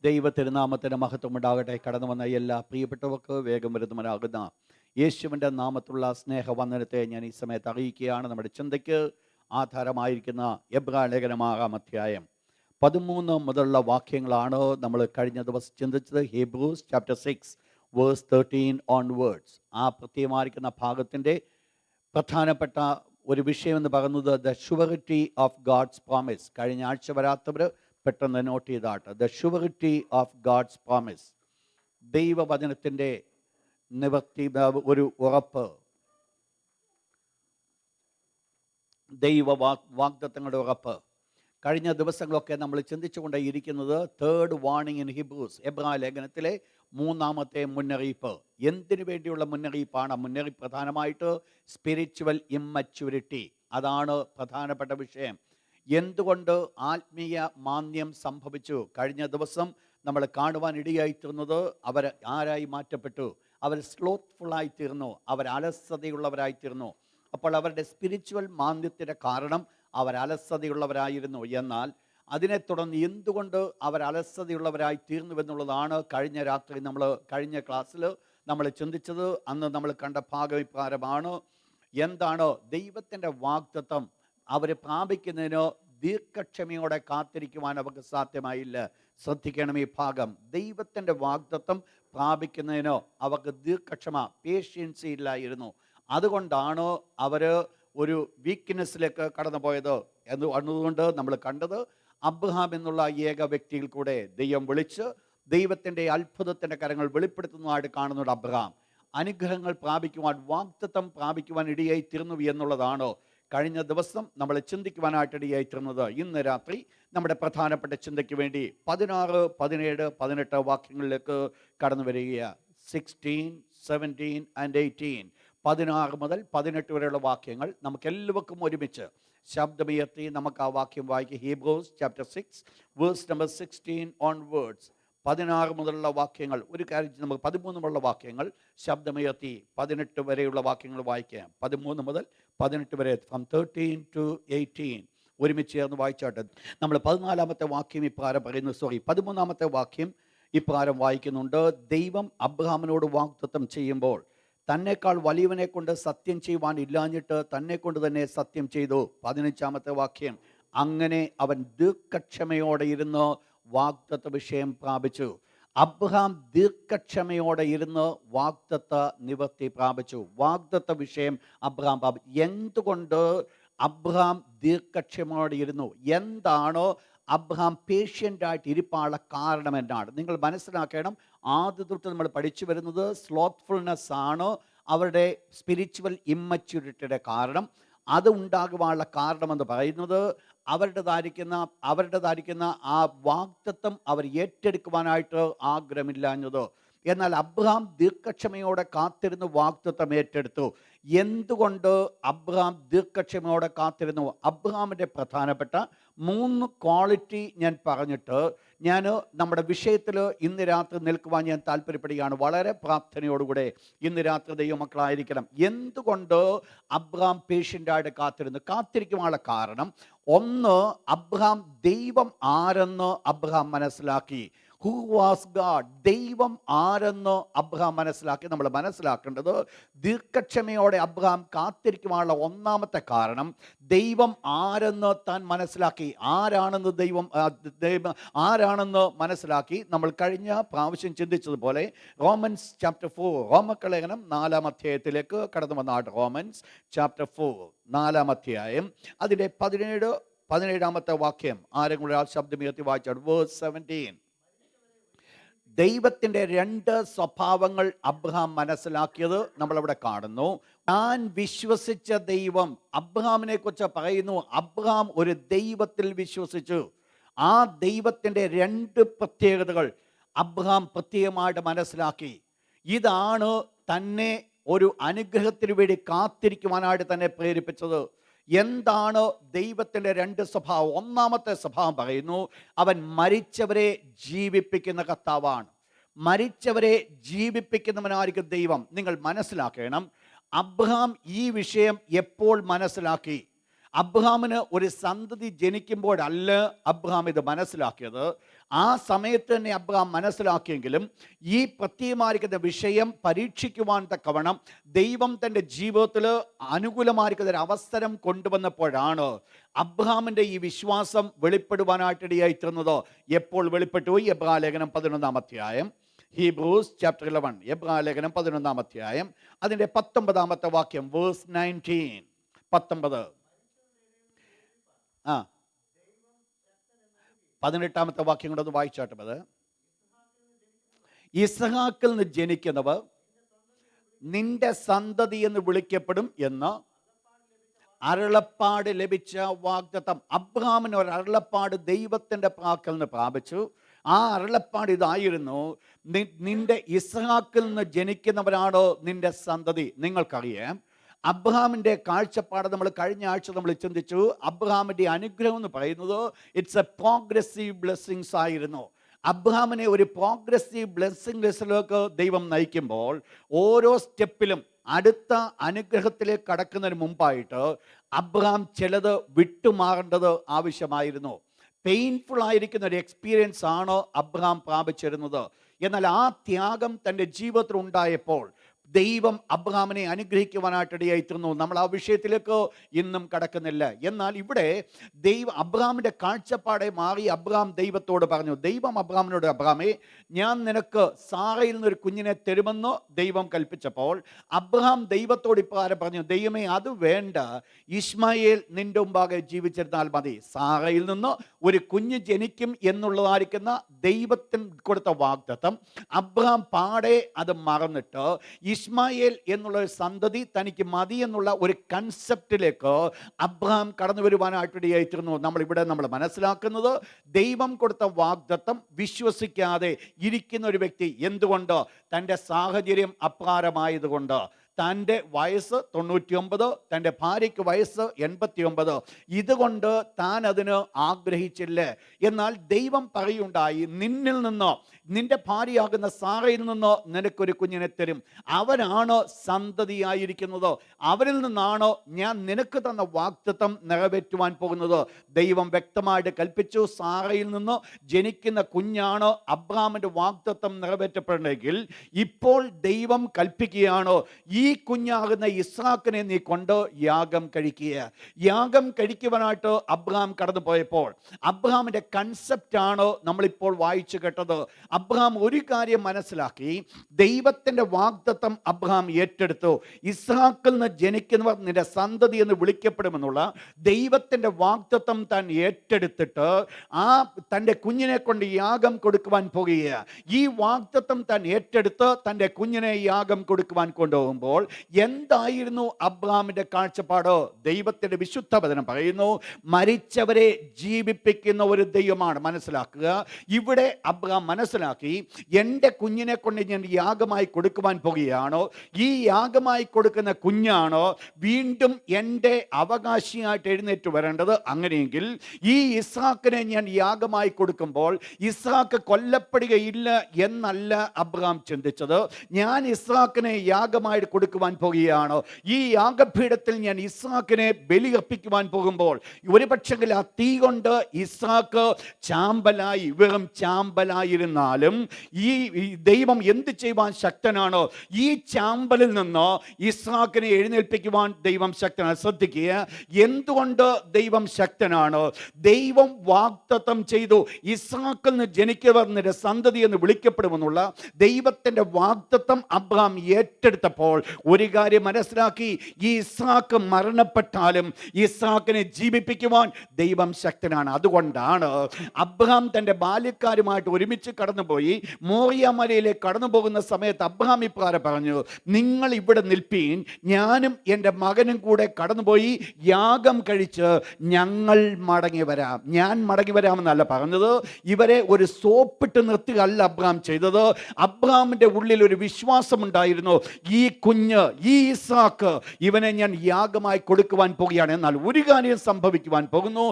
ദൈവത്തിരുനാമത്തിന് മഹത്വം ഉണ്ടാകട്ടെ. കടന്നു വന്ന എല്ലാ പ്രിയപ്പെട്ടവർക്ക് വേഗം വരുന്നവനാകുന്ന യേശുവിൻ്റെ നാമത്തുള്ള സ്നേഹവന്ദനത്തെ ഞാൻ ഈ സമയത്ത് അറിയിക്കുകയാണ്. നമ്മുടെ ചിന്തയ്ക്ക് ആധാരമായിരിക്കുന്ന എബ്രായ ലേഖനം 6-ാം അധ്യായം 13 മുതലുള്ള വാക്യങ്ങളാണ് നമ്മൾ കഴിഞ്ഞ ദിവസം ചിന്തിച്ചത്. Hebrews chapter 6 verse 13 onwards. ആ പ്രത്യേകമായിരിക്കുന്ന ഭാഗത്തിൻ്റെ പ്രധാനപ്പെട്ട ഒരു വിഷയം എന്ന് പറയുന്നത് the surety of God's promise. കഴിഞ്ഞ ആഴ്ച വരാത്തവർ പെട്ടെന്ന് നോട്ട് ചെയ്താട്ട്. The surety of God's promise, ദൈവവചനത്തിൻ്റെ നിവർത്തി, ഒരു ഉറപ്പ്, വാഗ്ദത്തങ്ങളുടെ ഉറപ്പ്. കഴിഞ്ഞ ദിവസങ്ങളൊക്കെ നമ്മൾ ചിന്തിച്ചുകൊണ്ടേ ഇരിക്കുന്നത് തേർഡ് വാർണിംഗ് ഇൻ ഹിബ്രൂസ്, എബ്രായ ലേഖനത്തിലെ 3-ാമത്തെ മുന്നറിയിപ്പ്. എന്തിനു വേണ്ടിയുള്ള മുന്നറിയിപ്പാണ്? മുന്നറിയിപ്പ് പ്രധാനമായിട്ട് സ്പിരിച്വൽ ഇമ്മച്യൂരിറ്റി, അതാണ് പ്രധാനപ്പെട്ട വിഷയം. എന്തുകൊണ്ട് ആത്മീയ മാന്ദ്യം സംഭവിച്ചു? കഴിഞ്ഞ ദിവസം നമ്മൾ കാണുവാൻ ഇടയായിത്തീർന്നത് അവർ ആരായി മാറ്റപ്പെട്ടു? അവർ സ്ലോത്ത്ഫുള്ളായിത്തീർന്നു, അവർ അലസതയുള്ളവരായിത്തീർന്നു. അപ്പോൾ അവരുടെ സ്പിരിച്വൽ മാന്ദ്യത്തിൻ്റെ കാരണം അവർ അലസതയുള്ളവരായിരുന്നു. എന്നാൽ അതിനെ തുടർന്ന് എന്തുകൊണ്ട് അവർ അലസതയുള്ളവരായി തീർന്നുവെന്നുള്ളതാണ് കഴിഞ്ഞ ക്ലാസ്സിൽ നമ്മൾ ചിന്തിച്ചത്. അന്ന് നമ്മൾ കണ്ട ഭാഗവിപ്രകാരമാണ്. എന്താണ് ദൈവത്തിൻ്റെ വാഗ്ദത്തം? അവർ പ്രാപിക്കുന്നതിന് ദീർഘക്ഷമയോടെ കാത്തിരിക്കുവാൻ അവർക്ക് സാധ്യമായില്ല. ശ്രദ്ധിക്കണം ഈ ഭാഗം. ദൈവത്തിൻ്റെ വാഗ്ദത്തം പ്രാപിക്കുന്നതിനോ അവർക്ക് ദീർഘക്ഷമ, പേഷ്യൻസി ഇല്ലായിരുന്നു. അതുകൊണ്ടാണ് അവർ ഒരു വീക്ക്നെസ്സിലേക്ക് കടന്നു പോയത്. അതുകൊണ്ട് നമ്മൾ കണ്ടത് അബ്രഹാം എന്നുള്ള ഏക വ്യക്തിയിൽ കൂടെ ദൈവം വിളിച്ച് ദൈവത്തിൻ്റെ അത്ഭുതത്തിൻ്റെ കരങ്ങൾ വെളിപ്പെടുത്തുന്നതായിട്ട് കാണുന്നുണ്ട്. അബ്രഹാം അനുഗ്രഹങ്ങൾ പ്രാപിക്കുവാൻ, വാഗ്ദത്തം പ്രാപിക്കുവാൻ ഇടയായി തീർന്നു എന്നുള്ളതാണ് കഴിഞ്ഞ ദിവസം നമ്മൾ ചിന്തിക്കുവാനായിട്ടിടയായിത്തീർന്നത്. ഇന്ന് രാത്രി നമ്മുടെ പ്രധാനപ്പെട്ട ചിന്തയ്ക്ക് വേണ്ടി 16, 17, 18 വാക്യങ്ങളിലേക്ക് കടന്നു വരികയാണ്. 16, 17 and 18, 16 മുതൽ 18 വരെയുള്ള വാക്യങ്ങൾ നമുക്കെല്ലാവർക്കും ഒരുമിച്ച് ശബ്ദമുയർത്തി നമുക്ക് ആ വാക്യം വായിക്കുക. Hebrews chapter 6 verse number 16 onwards. 16 മുതലുള്ള വാക്യങ്ങൾ. ഒരു കാര്യം, നമുക്ക് 13 മുതലുള്ള വാക്യങ്ങൾ ശബ്ദമുയർത്തി 18 വരെയുള്ള വാക്യങ്ങൾ വായിക്കാം. 13 മുതൽ 18 വരെ, ഫ്രം 13 to 18 ഒരുമിച്ച് ചേർന്ന് വായിച്ചാട്ടെ. നമ്മൾ 14-ാമത്തെ വാക്യം ഇപ്രകാരം പറയുന്നു. 13-ാമത്തെ വാക്യം ഇപ്രകാരം വായിക്കുന്നുണ്ട്. ദൈവം അബ്രഹാമിനോട് വാഗ്ദത്തം ചെയ്യുമ്പോൾ തന്നെക്കാൾ വലിയവനെ കൊണ്ട് സത്യം ചെയ്യുവാൻ ഇല്ലാഞ്ഞിട്ട് തന്നെ കൊണ്ട് തന്നെ സത്യം ചെയ്തു. 15-ാമത്തെ വാക്യം, അങ്ങനെ അവൻ ദീർഘക്ഷമയോടെ ഇരുന്ന് വാഗ്ദത്ത വിഷയം പ്രാപിച്ചു. അബ്രഹാം ദീർഘക്ഷമയോടെ ഇരുന്ന് വാഗ്ദത്ത നിവർത്തി പ്രാപിച്ചു. വാഗ്ദത്ത വിഷയം അബ്രഹാം പ്രാപിച്ചു. എന്തുകൊണ്ട് അബ്രഹാം ദീർഘക്ഷമയോടെ ഇരുന്നു? എന്താണ് അബ്രഹാം പേഷ്യൻ്റായിട്ട് ഇരിപ്പാനുള്ള കാരണം എന്നാണ് നിങ്ങൾ മനസ്സിലാക്കണം. ആദ്യ തൊട്ട് നമ്മൾ പഠിച്ചു വരുന്നത് സ്ലോത്ത്ഫുൾനെസ് ആണ് അവരുടെ സ്പിരിച്വൽ ഇമ്മച്യൂരിറ്റിയുടെ കാരണം. അത് ഉണ്ടാകുവാനുള്ള കാരണമെന്ന് പറയുന്നത് അവരുടേതായിരിക്കുന്ന ആ വാഗ്ദത്തം അവർ ഏറ്റെടുക്കുവാനായിട്ട് ആഗ്രഹമില്ലാഞ്ഞത്. എന്നാൽ അബ്രഹാം ദീർഘക്ഷമയോടെ കാത്തിരുന്ന് വാഗ്ദത്തം ഏറ്റെടുത്തു. എന്തുകൊണ്ട് അബ്രഹാം ദീർഘക്ഷമയോടെ കാത്തിരുന്നു? അബ്രഹാമിൻ്റെ പ്രധാനപ്പെട്ട 3 ക്വാളിറ്റി ഞാൻ പറഞ്ഞിട്ട് ഞാൻ നമ്മുടെ വിഷയത്തിൽ ഇന്ന് രാത്രി നിൽക്കുവാൻ ഞാൻ താല്പര്യപ്പെടുകയാണ്. വളരെ പ്രാർത്ഥനയോടുകൂടെ ഇന്ന് രാത്രി ദൈവമക്കളായിരിക്കണം. എന്തുകൊണ്ട് അബ്രഹാം പേഷ്യൻ്റായിട്ട് കാത്തിരിക്കുവാനുള്ള കാരണം, ഒന്ന്, അബ്രഹാം ദൈവം ആരെന്ന് അബ്രഹാം മനസ്സിലാക്കി. Who was God? ദൈവം ആരെന്ന് അബ്രഹാം മനസ്സിലാക്കി. നമ്മൾ മനസ്സിലാക്കേണ്ടത് ദീർഘക്ഷമയോടെ അബ്രഹാം കാത്തിരിക്കുവാനുള്ള ഒന്നാമത്തെ കാരണം ദൈവം ആരെന്ന് താൻ മനസ്സിലാക്കി. ആരാണെന്ന് മനസ്സിലാക്കി. നമ്മൾ കഴിഞ്ഞ പ്രാവശ്യം ചിന്തിച്ചതുപോലെ റോമൻസ് ചാപ്റ്റർ 4, റോമക്കലേഖനം 4-ാം അധ്യായത്തിലേക്ക് കടന്നു വന്നാട്ട്. റോമൻസ് ചാപ്റ്റർ 4 4-ാം അധ്യായം അതിൻ്റെ 17-ാമത്തെ വാക്യം ആരെങ്കിലും ഒരാൾ ശബ്ദമുയർത്തി വായിച്ചാണ്. വേഴ്സ് 17. ദൈവത്തിൻ്റെ 2 സ്വഭാവങ്ങൾ അബ്രഹാം മനസ്സിലാക്കിയത് നമ്മളവിടെ കാണുന്നു. താൻ വിശ്വസിച്ച ദൈവം, അബ്രഹാമിനെ കുറിച്ച് പറയുന്നു. അബ്രഹാം ഒരു ദൈവത്തിൽ വിശ്വസിച്ചു. ആ ദൈവത്തിൻ്റെ 2 പ്രത്യേകതകൾ അബ്രഹാം പ്രത്യേകമായിട്ട് മനസ്സിലാക്കി. ഇതാണ് തന്നെ ഒരു അനുഗ്രഹത്തിന് വേണ്ടി കാത്തിരിക്കുവാനായിട്ട് തന്നെ പ്രേരിപ്പിച്ചത്. എന്താണ് ദൈവത്തിൻ്റെ 2 സ്വഭാവം? ഒന്നാമത്തെ സ്വഭാവം പറയുന്നു, അവൻ മരിച്ചവരെ ജീവിപ്പിക്കുന്ന കർത്താവാണ്. മരിച്ചവരെ ജീവിപ്പിക്കുന്നവനായിരിക്കും ദൈവം. നിങ്ങൾ മനസ്സിലാക്കണം, അബ്രഹാം ഈ വിഷയം എപ്പോൾ മനസ്സിലാക്കി? അബ്രഹാമിന് ഒരു സന്തതി ജനിക്കുമ്പോഴല്ല അബ്രഹാം ഇത് മനസ്സിലാക്കിയത്. ആ സമയത്ത് തന്നെ അബ്രഹാം മനസ്സിലാക്കിയെങ്കിലും ഈ പ്രത്യേകമായിരിക്കുന്ന വിഷയം പരീക്ഷിക്കുവാൻ തക്കവണ്ണം ദൈവം തൻ്റെ ജീവിതത്തിൽ അനുകൂലമായിരിക്കുന്ന ഒരു അവസരം കൊണ്ടുവന്നപ്പോഴാണ് അബ്രഹാമിൻ്റെ ഈ വിശ്വാസം വെളിപ്പെടുവാനായിട്ടിടയായിത്തീർന്നത്. എപ്പോൾ വെളിപ്പെട്ടു? എബ്രായ ലേഖനം 11-ാം അധ്യായം, ഹീബ്രൂസ് ചാപ്റ്റർ 11, എബ്രായ ലേഖനം 11-ാം അധ്യായം, അതിൻ്റെ 19-ാമത്തെ വാക്യം, വേഴ്സ് 19, 19. 18-ാമത്തെ വാക്യം കൂടെ ഒന്ന് വായിച്ചാട്ടത്. ഇസ്ഹാക്കിൽ നിന്ന് ജനിക്കുന്നവർ നിന്റെ സന്തതി എന്ന് വിളിക്കപ്പെടും എന്ന് അരുളപ്പാട് ലഭിച്ച വാഗ്ദത്തം. അബ്രഹാമിന് ഒരു അരുളപ്പാട് ദൈവത്തിൻ്റെ പ്രാക്കൽ നിന്ന് പ്രാപിച്ചു. ആ അരുളപ്പാട് ഇതായിരുന്നു, നിന്റെ ഇസ്ഹാക്കിൽ നിന്ന് ജനിക്കുന്നവരാണോ നിന്റെ സന്തതി. നിങ്ങൾക്കറിയാം അബ്രഹാമിൻ്റെ കാഴ്ചപ്പാട് നമ്മൾ കഴിഞ്ഞ ആഴ്ച നമ്മൾ ചിന്തിച്ചു. അബ്രഹാമിൻ്റെ അനുഗ്രഹം എന്ന് പറയുന്നത് ഇറ്റ്സ് എ പ്രോഗ്രസീവ് ബ്ലെസ്സിങ്സ് ആയിരുന്നു. അബ്രഹാമിനെ ഒരു പ്രോഗ്രസീവ് ബ്ലെസ്സിങ്സിലേക്ക് ദൈവം നയിക്കുമ്പോൾ ഓരോ സ്റ്റെപ്പിലും അടുത്ത അനുഗ്രഹത്തിലേക്ക് കടക്കുന്നതിന് മുമ്പായിട്ട് അബ്രഹാം ചിലത് വിട്ടുമാറേണ്ടത് ആവശ്യമായിരുന്നു. പെയിൻഫുൾ ആയിരിക്കുന്ന ഒരു എക്സ്പീരിയൻസ് ആണ് അബ്രഹാം പ്രാപിച്ചിരുന്നത്. എന്നാൽ ആ ത്യാഗം തൻ്റെ ജീവിതത്തിൽ ഉണ്ടായപ്പോൾ ദൈവം അബ്രഹാമിനെ അനുഗ്രഹിക്കുവാനായിട്ടിടയായിത്തീർന്നു. നമ്മൾ ആ വിഷയത്തിലേക്ക് ഇന്നും കടക്കുന്നില്ല. എന്നാൽ ഇവിടെ അബ്രഹാമിൻ്റെ കാഴ്ചപ്പാടെ മാറി അബ്രഹാം ദൈവത്തോട് പറഞ്ഞു. ദൈവം അബ്രഹാമിനോട്, അബ്രഹാമേ, ഞാൻ നിനക്ക് സാറയിൽ നിന്നൊരു കുഞ്ഞിനെ തരുമെന്ന് ദൈവം കൽപ്പിച്ചപ്പോൾ അബ്രഹാം ദൈവത്തോട് ഇപ്രകാരം പറഞ്ഞു, ദൈവമേ, അത് വേണ്ട, ഇശ്മായേൽ നിന്റെ മുമ്പാകെ ജീവിച്ചിരുന്നാൽ മതി. സാറയിൽ നിന്ന് ഒരു കുഞ്ഞ് ജനിക്കും എന്നുള്ളതായിരിക്കുന്ന ദൈവത്തിന് കൊടുത്ത വാഗ്ദത്തം അബ്രഹാം പാടെ അത് മറന്നിട്ട് ഇസ്മായേൽ എന്നുള്ള ഒരു സന്തതി തനിക്ക് മതി എന്നുള്ള ഒരു കൺസെപ്റ്റിലേക്ക് അബ്രഹാം കടന്നു വരുവാനായിട്ടിടയായിത്തീർന്നു. നമ്മൾ മനസ്സിലാക്കുന്നത്, ദൈവം കൊടുത്ത വാഗ്ദത്തം വിശ്വസിക്കാതെ ഇരിക്കുന്ന ഒരു വ്യക്തി, എന്തുകൊണ്ട്? തൻ്റെ സാഹചര്യം അപ്രകാരമായതുകൊണ്ട്. തൻ്റെ വയസ്സ് 99, തൻ്റെ ഭാര്യയ്ക്ക് വയസ്സ് 89. ഇതുകൊണ്ട് താൻ അതിന് ആഗ്രഹിച്ചില്ല. എന്നാൽ ദൈവം പറയുണ്ടായി, നിന്നിൽ നിന്നോ നിന്റെ ഭാര്യയാകുന്ന സാറയിൽ നിന്നോ നിനക്കൊരു കുഞ്ഞിനെ തരും. അവനാണ് സന്തതിയായിരിക്കുന്നത്. അവരിൽ നിന്നാണ് ഞാൻ നിനക്ക് തന്ന വാഗ്ദത്തം നിറവേറ്റുവാൻ പോകുന്നത്. ദൈവം വ്യക്തമായിട്ട് കൽപ്പിച്ചു, സാറയിൽ നിന്ന് ജനിക്കുന്ന കുഞ്ഞാണ് അബ്രഹാമിൻ്റെ വാഗ്ദത്തം നിറവേറ്റപ്പെടണമെങ്കിൽ ഇപ്പോൾ ദൈവം കൽപ്പിക്കുകയാണ്, ഈ കുഞ്ഞാകുന്ന ഇസ്ഹാക്കിനെ നീ കൊണ്ട് യാഗം കഴിക്കുക. യാഗം കഴിക്കുവാനായിട്ട് അബ്രഹാം കടന്നു പോയപ്പോൾ അബ്രഹാമിൻ്റെ കൺസെപ്റ്റാണ് നമ്മളിപ്പോൾ വായിച്ചു കേട്ടത്. അബ്രഹാം ഒരു കാര്യം മനസ്സിലാക്കി, ദൈവത്തിൻ്റെ വാഗ്ദത്തം അബ്രഹാം ഏറ്റെടുത്തു. ഇസ്ഹാക്കിൽ നിന്ന് ജനിക്കുന്നവർ നിന്റെ സന്തതി എന്ന് വിളിക്കപ്പെടുമെന്നുള്ള ദൈവത്തിൻ്റെ വാഗ്ദത്തം താൻ ഏറ്റെടുത്തിട്ട് ആ തൻ്റെ കുഞ്ഞിനെ കൊണ്ട് യാഗം കൊടുക്കുവാൻ പോകുകയാണ്. ഈ വാഗ്ദത്തം താൻ ഏറ്റെടുത്ത് തൻ്റെ കുഞ്ഞിനെ യാഗം കൊടുക്കുവാൻ കൊണ്ടുപോകുമ്പോൾ എന്തായിരുന്നു അബ്രഹാമിൻ്റെ കാഴ്ചപ്പാട്? ദൈവത്തിൻ്റെ വിശുദ്ധ വചനം പറയുന്നു, മരിച്ചവരെ ജീവിപ്പിക്കുന്ന ഒരു ദൈവമാണ്. മനസ്സിലാക്കുക, ഇവിടെ അബ്രഹാം മനസ്സിലാക്കി, എൻ്റെ കുഞ്ഞിനെ കൊണ്ട് ഞാൻ യാഗമായി കൊടുക്കുവാൻ പോകുകയാണോ, ഈ യാഗമായി കൊടുക്കുന്ന കുഞ്ഞാണോ വീണ്ടും എൻ്റെ അവകാശിയായിട്ട് എഴുന്നേറ്റ് വരേണ്ടത്? അങ്ങനെയെങ്കിൽ ഈ ഇസ്ഹാക്കിനെ ഞാൻ യാഗമായി കൊടുക്കുമ്പോൾ ഇസ്ഹാക്ക് കൊല്ലപ്പെടുകയില്ല എന്നല്ല അബ്രഹാം ചിന്തിച്ചത്. ഞാൻ ഇസ്ഹാക്കിനെ യാഗമായി കൊടുക്കുവാൻ പോകുകയാണ്. ഈ യാഗപീഠത്തിൽ ഞാൻ ഇസ്ഹാക്കിനെ ബലിയർപ്പിക്കുവാൻ പോകുമ്പോൾ ഒരു പക്ഷെങ്കിൽ ആ തീ കൊണ്ട് ഇസ്ഹാക്ക് ചാമ്പലായി, വെറും ചാമ്പലായിരുന്നാലും ഈ ദൈവം എന്ത് ചെയ്യുവാൻ ശക്തനാണ്? ഈ ചാമ്പലിൽ നിന്ന് ഇസ്ഹാക്കിനെ എഴുന്നേൽപ്പിക്കുവാൻ ദൈവം ശക്തനാണ്. ശ്രദ്ധിക്കുക, എന്തുകൊണ്ട് ദൈവം ശക്തനാണ്? ദൈവം വാഗ്ദത്തം ചെയ്തു, ഇസ്ഹാക്കിൽ നിന്ന് ജനിക്കുന്നവർ നിന്റെ സന്തതി എന്ന് വിളിക്കപ്പെടുമെന്നുള്ള ദൈവത്തിൻ്റെ വാഗ്ദത്തം അബ്രഹാം ഏറ്റെടുത്തപ്പോൾ ഒരു കാര്യം മനസ്സിലാക്കി, ഈ ഇസ്ഹാക്ക് മരണപ്പെട്ടാലും ഇസ്ഹാക്കിനെ ജീവിപ്പിക്കുവാൻ ദൈവം ശക്തനാണ്. അതുകൊണ്ടാണ് അബ്രഹാം തൻ്റെ ബാല്യക്കാരുമായിട്ട് ഒരുമിച്ച് കടന്നുപോയി മോറിയ മലയിലേക്ക് കടന്നു പോകുന്ന സമയത്ത് അബ്രഹാം ഇപ്രകാരം പറഞ്ഞു, നിങ്ങൾ ഇവിടെ നിൽപ്പീൻ, ഞാനും എൻ്റെ മകനും കൂടെ കടന്നുപോയി യാഗം കഴിച്ച് ഞങ്ങൾ മടങ്ങി വരാം. ഞാൻ മടങ്ങി വരാമെന്നല്ല പറഞ്ഞത്, ഇവരെ ഒരു സോപ്പിട്ട് നിർത്തുകയല്ല അബ്രഹാം ചെയ്തത്. അബ്രഹാമിൻ്റെ ഉള്ളിൽ ഒരു വിശ്വാസമുണ്ടായിരുന്നു, ഈ കുഞ്ഞ് കുഞ്ഞ് ഈ ഇസ്ഹാക്ക് ഇവനെ ഞാൻ യാഗമായി കൊടുക്കുവാൻ പോകുകയാണ്. എന്നാൽ ഒരു കാര്യം സംഭവിക്കുവാൻ പോകുന്നു,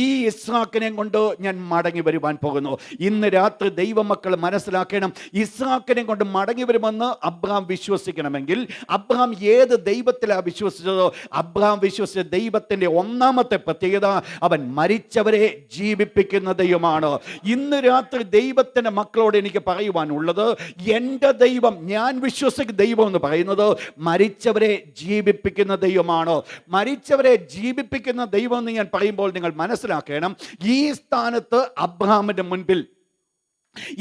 ഈ ഇസ്ഹാക്കിനെ കൊണ്ട് ഞാൻ മടങ്ങി വരുവാൻ പോകുന്നു. ഇന്ന് രാത്രി ദൈവമക്കൾ മനസ്സിലാക്കണം, ഇസ്ഹാക്കിനെ കൊണ്ട് മടങ്ങി വരുമെന്ന് അബ്രഹാം വിശ്വസിക്കണമെങ്കിൽ അബ്രഹാം ഏത് ദൈവത്തിലാണ് വിശ്വസിച്ചതോ, അബ്രഹാം വിശ്വസിച്ച ദൈവത്തിന്റെ ഒന്നാമത്തെ പ്രത്യേകത അവൻ മരിച്ചവരെ ജീവിപ്പിക്കുന്ന ദൈവമാണ്. ഇന്ന് രാത്രി ദൈവത്തിന്റെ മക്കളോട് എനിക്ക് പറയുവാനുള്ളത്, എൻ്റെ ദൈവം, ഞാൻ വിശ്വസിക്കുന്ന ദൈവം എന്ന് പറയുന്നത് മരിച്ചവരെ ജീവിപ്പിക്കുന്ന ദൈവമാണ്. മരിച്ചവരെ ജീവിപ്പിക്കുന്ന ദൈവം എന്ന് ഞാൻ പറയുമ്പോൾ നിങ്ങൾ മനസ്സിലാക്കണം, ഈ സ്ഥാനത്ത് അബ്രഹാമിന്റെ മുൻപിൽ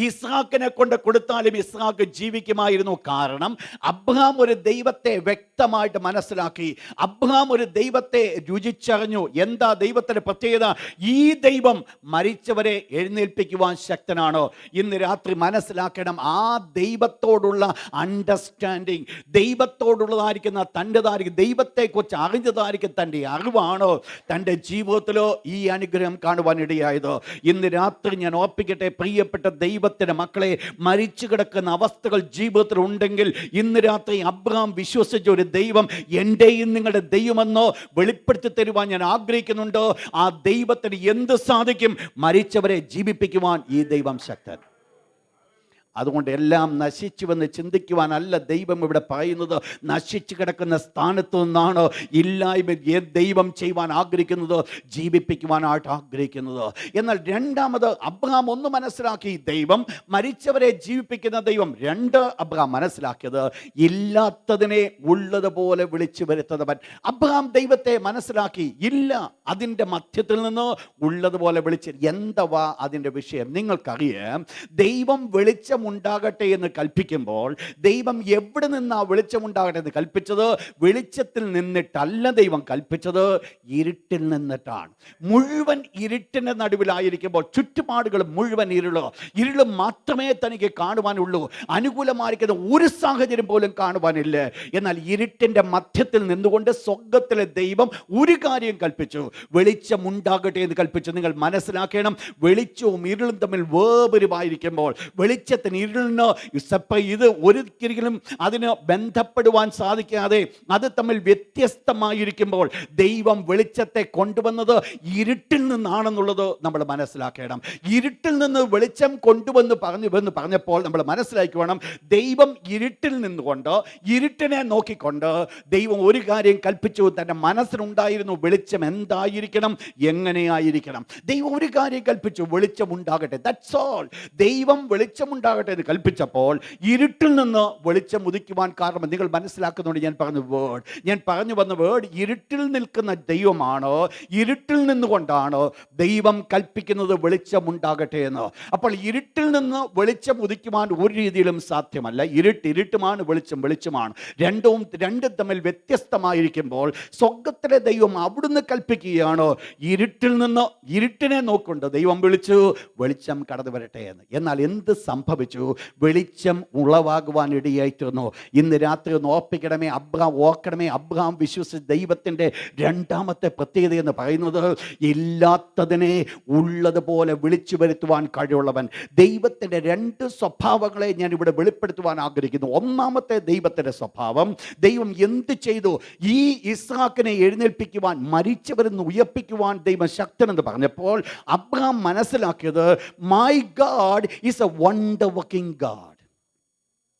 ഇസ്ഹാക്കിനെ കൊണ്ട് കൊടുത്താലും ഇസ്ഹാക്ക് ജീവിക്കുമായിരുന്നു. കാരണം അബ്രഹാം ഒരു ദൈവത്തെ വ്യക്തമായിട്ട് മനസ്സിലാക്കി, അബ്രഹാം ഒരു ദൈവത്തെ രുചിച്ചറിഞ്ഞു. എന്താ ദൈവത്തിന്റെ പ്രത്യേകത? ഈ ദൈവം മരിച്ചവരെ എഴുന്നേൽപ്പിക്കുവാൻ ശക്തനാണ്. ഇന്ന് രാത്രി മനസ്സിലാക്കണം, ആ ദൈവത്തോടുള്ള അണ്ടർസ്റ്റാൻഡിങ്, ദൈവത്തോടുള്ളതായിരിക്കുന്ന തൻ്റെതായിരിക്കും, ദൈവത്തെക്കുറിച്ച് അറിഞ്ഞതായിരിക്കും തൻ്റെ അറിവാണ് തൻ്റെ ജീവിതത്തിലോ ഈ അനുഗ്രഹം കാണുവാൻ ഇടയായത്. ഇന്ന് രാത്രി ഞാൻ ഓർപ്പിക്കട്ടെ, പ്രിയപ്പെട്ട ദൈവത്തിന്റെ മക്കളെ, മരിച്ചു കിടക്കുന്ന അവസ്ഥകൾ ജീവിതത്തിൽ ഉണ്ടെങ്കിൽ ഇന്ന് രാത്രി അബ്രഹാം വിശ്വസിച്ച ഒരു ദൈവം എൻ്റെയും നിങ്ങളുടെ ദൈവമെന്നോ വെളിപ്പെടുത്തി തരുവാൻ ഞാൻ ആഗ്രഹിക്കുന്നുണ്ട്. ആ ദൈവത്തിന് എന്ത് സാധിക്കും? മരിച്ചവരെ ജീവിപ്പിക്കുവാൻ ഈ ദൈവം ശക്തൻ. അതുകൊണ്ട് എല്ലാം നശിച്ചുവെന്ന് ചിന്തിക്കുവാനല്ല ദൈവം ഇവിടെ പറയുന്നത്. നശിച്ചു കിടക്കുന്ന സ്ഥാനത്ത് നിന്നാണ് ഇല്ലായ്മ ദൈവം ചെയ്യുവാൻ ആഗ്രഹിക്കുന്നത്, ജീവിപ്പിക്കുവാനായിട്ട് ആഗ്രഹിക്കുന്നത്. എന്നാൽ രണ്ടാമത് അബ്രഹാം ഒന്ന് മനസ്സിലാക്കി, ദൈവം മരിച്ചവരെ ജീവിപ്പിക്കുന്ന ദൈവം. രണ്ട്, അബ്രഹാം മനസ്സിലാക്കിയത് ഇല്ലാത്തതിനെ ഉള്ളതുപോലെ വിളിച്ചു വരുത്തുന്നവൻ. അബ്രഹാം ദൈവത്തെ മനസ്സിലാക്കി, ഇല്ല അതിൻ്റെ മധ്യത്തിൽ നിന്ന് ഉള്ളതുപോലെ വിളിച്ച്. എന്താ അതിൻ്റെ വിഷയം? നിങ്ങൾക്കറിയാം, ദൈവം വെളിച്ചം ഉണ്ടാകട്ടെ എന്ന് കൽപ്പിക്കുമ്പോൾ ദൈവം എവിടെ നിന്നാ വെളിച്ചം ഉണ്ടാകട്ടെ എന്ന് കൽപ്പിച്ചത്? വെളിച്ചത്തിൽ നിന്നിട്ടല്ല ദൈവം കൽപ്പിച്ചത്, ഇരുട്ടിൽ നിന്നിട്ടാണ്. മുഴുവൻ ഇരുട്ടിന്റെ നടുവിലായിരിക്കുമ്പോൾ ചുറ്റുപാടുകൾ മുഴുവൻ ഇരുള് മാത്രമേ തനിക്ക് കാണുവാനുള്ളൂ. അനുകൂലമായിരിക്കുന്ന ഒരു സാഹചര്യം പോലും കാണുവാനില്ല. എന്നാൽ ഇരുട്ടിന്റെ മധ്യത്തിൽ നിന്നുകൊണ്ട് സ്വർഗ്ഗത്തിലെ ദൈവം ഒരു കാര്യം കൽപ്പിച്ചു, വെളിച്ചം ഉണ്ടാകട്ടെ എന്ന് കൽപ്പിച്ചു. നിങ്ങൾ മനസ്സിലാക്കണം, വെളിച്ചവും ഇരുളും തമ്മിൽ വേർതിരിവായിരിക്കുമ്പോൾ, വെളിച്ചത്തിന് ഇരുളിന് ഇത് ഒരിക്കലും അതിന് ബന്ധപ്പെടുവാൻ സാധിക്കാതെ അത് തമ്മിൽ വ്യത്യസ്തമായിരിക്കുമ്പോൾ ദൈവം വെളിച്ചത്തെ കൊണ്ടുവന്നത് ഇരുട്ടിൽ നിന്നാണെന്നുള്ളത് നമ്മൾ മനസ്സിലാക്കണം. ഇരുട്ടിൽ നിന്ന് വെളിച്ചം കൊണ്ടുവന്ന് പറഞ്ഞപ്പോൾ നമ്മൾ മനസ്സിലാക്കണം, ദൈവം ഇരുട്ടിൽ നിന്നുകൊണ്ട്, ഇരുട്ടിനെ നോക്കിക്കൊണ്ട് ദൈവം ഒരു കാര്യം കൽപ്പിച്ചു. തൻ്റെ മനസ്സിലുണ്ടായിരുന്നു വെളിച്ചം എന്തായിരിക്കണം, എങ്ങനെയായിരിക്കണം. ദൈവം ഒരു കാര്യം കൽപ്പിച്ചു, വെളിച്ചം ഉണ്ടാകട്ടെ. That's all. ദൈവം വെളിച്ചമുണ്ടാകട്ടെ എന്ന് കൽപ്പിച്ചപ്പോൾ ഇരുട്ടിൽ നിന്ന് വെളിച്ചം ഉദിക്കുവാൻ കാരണം നിങ്ങൾ മനസ്സിലാക്കുന്നുണ്ട്. ഞാൻ പറഞ്ഞു വന്ന വേർഡ് ഇരുട്ടിൽ നിൽക്കുന്ന ദൈവമാണ്. ഇരുട്ടിൽ നിന്നുകൊണ്ടാണ് ദൈവം കൽപ്പിക്കുന്നത് വെളിച്ചമുണ്ടാകട്ടെ എന്ന്. അപ്പോൾ ഇരുട്ടിൽ നിന്ന് വെളിച്ചം ഉദിക്കുവാൻ ഒരു രീതിയിലും സാധ്യമല്ല. ഇരുട്ടുമാണ്, വെളിച്ചമാണ്. രണ്ടും തമ്മിൽ വ്യത്യസ്തമായിരിക്കുമ്പോൾ സ്വർഗ്ഗത്തിലെ ദൈവം അവിടുന്ന് കൽപ്പിക്കുകയാണ്, ഇരുട്ടിൽ നിന്ന് ഇരുട്ടിനെ നോക്കൊണ്ട് ദൈവം വിളിച്ചു, വെളിച്ചം കടന്നു വരട്ടെ എന്ന്. എന്നാൽ എന്ത് സംഭവിച്ചു? വെളിച്ചം ഉളവാകുവാൻ ഇടയായിത്തീർന്നു. ഇന്ന് രാത്രി ഒന്ന് ഓർപ്പിക്കണമേ, അബ്രഹാം വിശ്വസിച്ച ദൈവത്തിൻ്റെ രണ്ടാമത്തെ പ്രത്യേകത എന്ന് പറയുന്നത് ഇല്ലാത്തതിനെ ഉള്ളതുപോലെ വിളിച്ചു വരുത്തുവാൻ കഴിവുള്ളവൻ. ദൈവത്തിൻ്റെ രണ്ട് സ്വഭാവങ്ങളെ ഞാൻ ഇവിടെ വെളിപ്പെടുത്തുവാൻ ആഗ്രഹിക്കുന്നു. ഒന്നാമത്തെ ദൈവത്തിൻ്റെ സ്വഭാവം, ദൈവം എന്ത് ചെയ്തു? ഈ ഇസ്ഹാക്കിനെ എഴുന്നേൽപ്പിക്കുവാൻ, മരിച്ചവരെന്ന് ഉയർപ്പിക്കുവാൻ ദൈവം ശക്തനെന്ന് പറഞ്ഞപ്പോൾ അബ്രഹാം മനസ്സിലാക്കിയത്, my God is A wonder working God.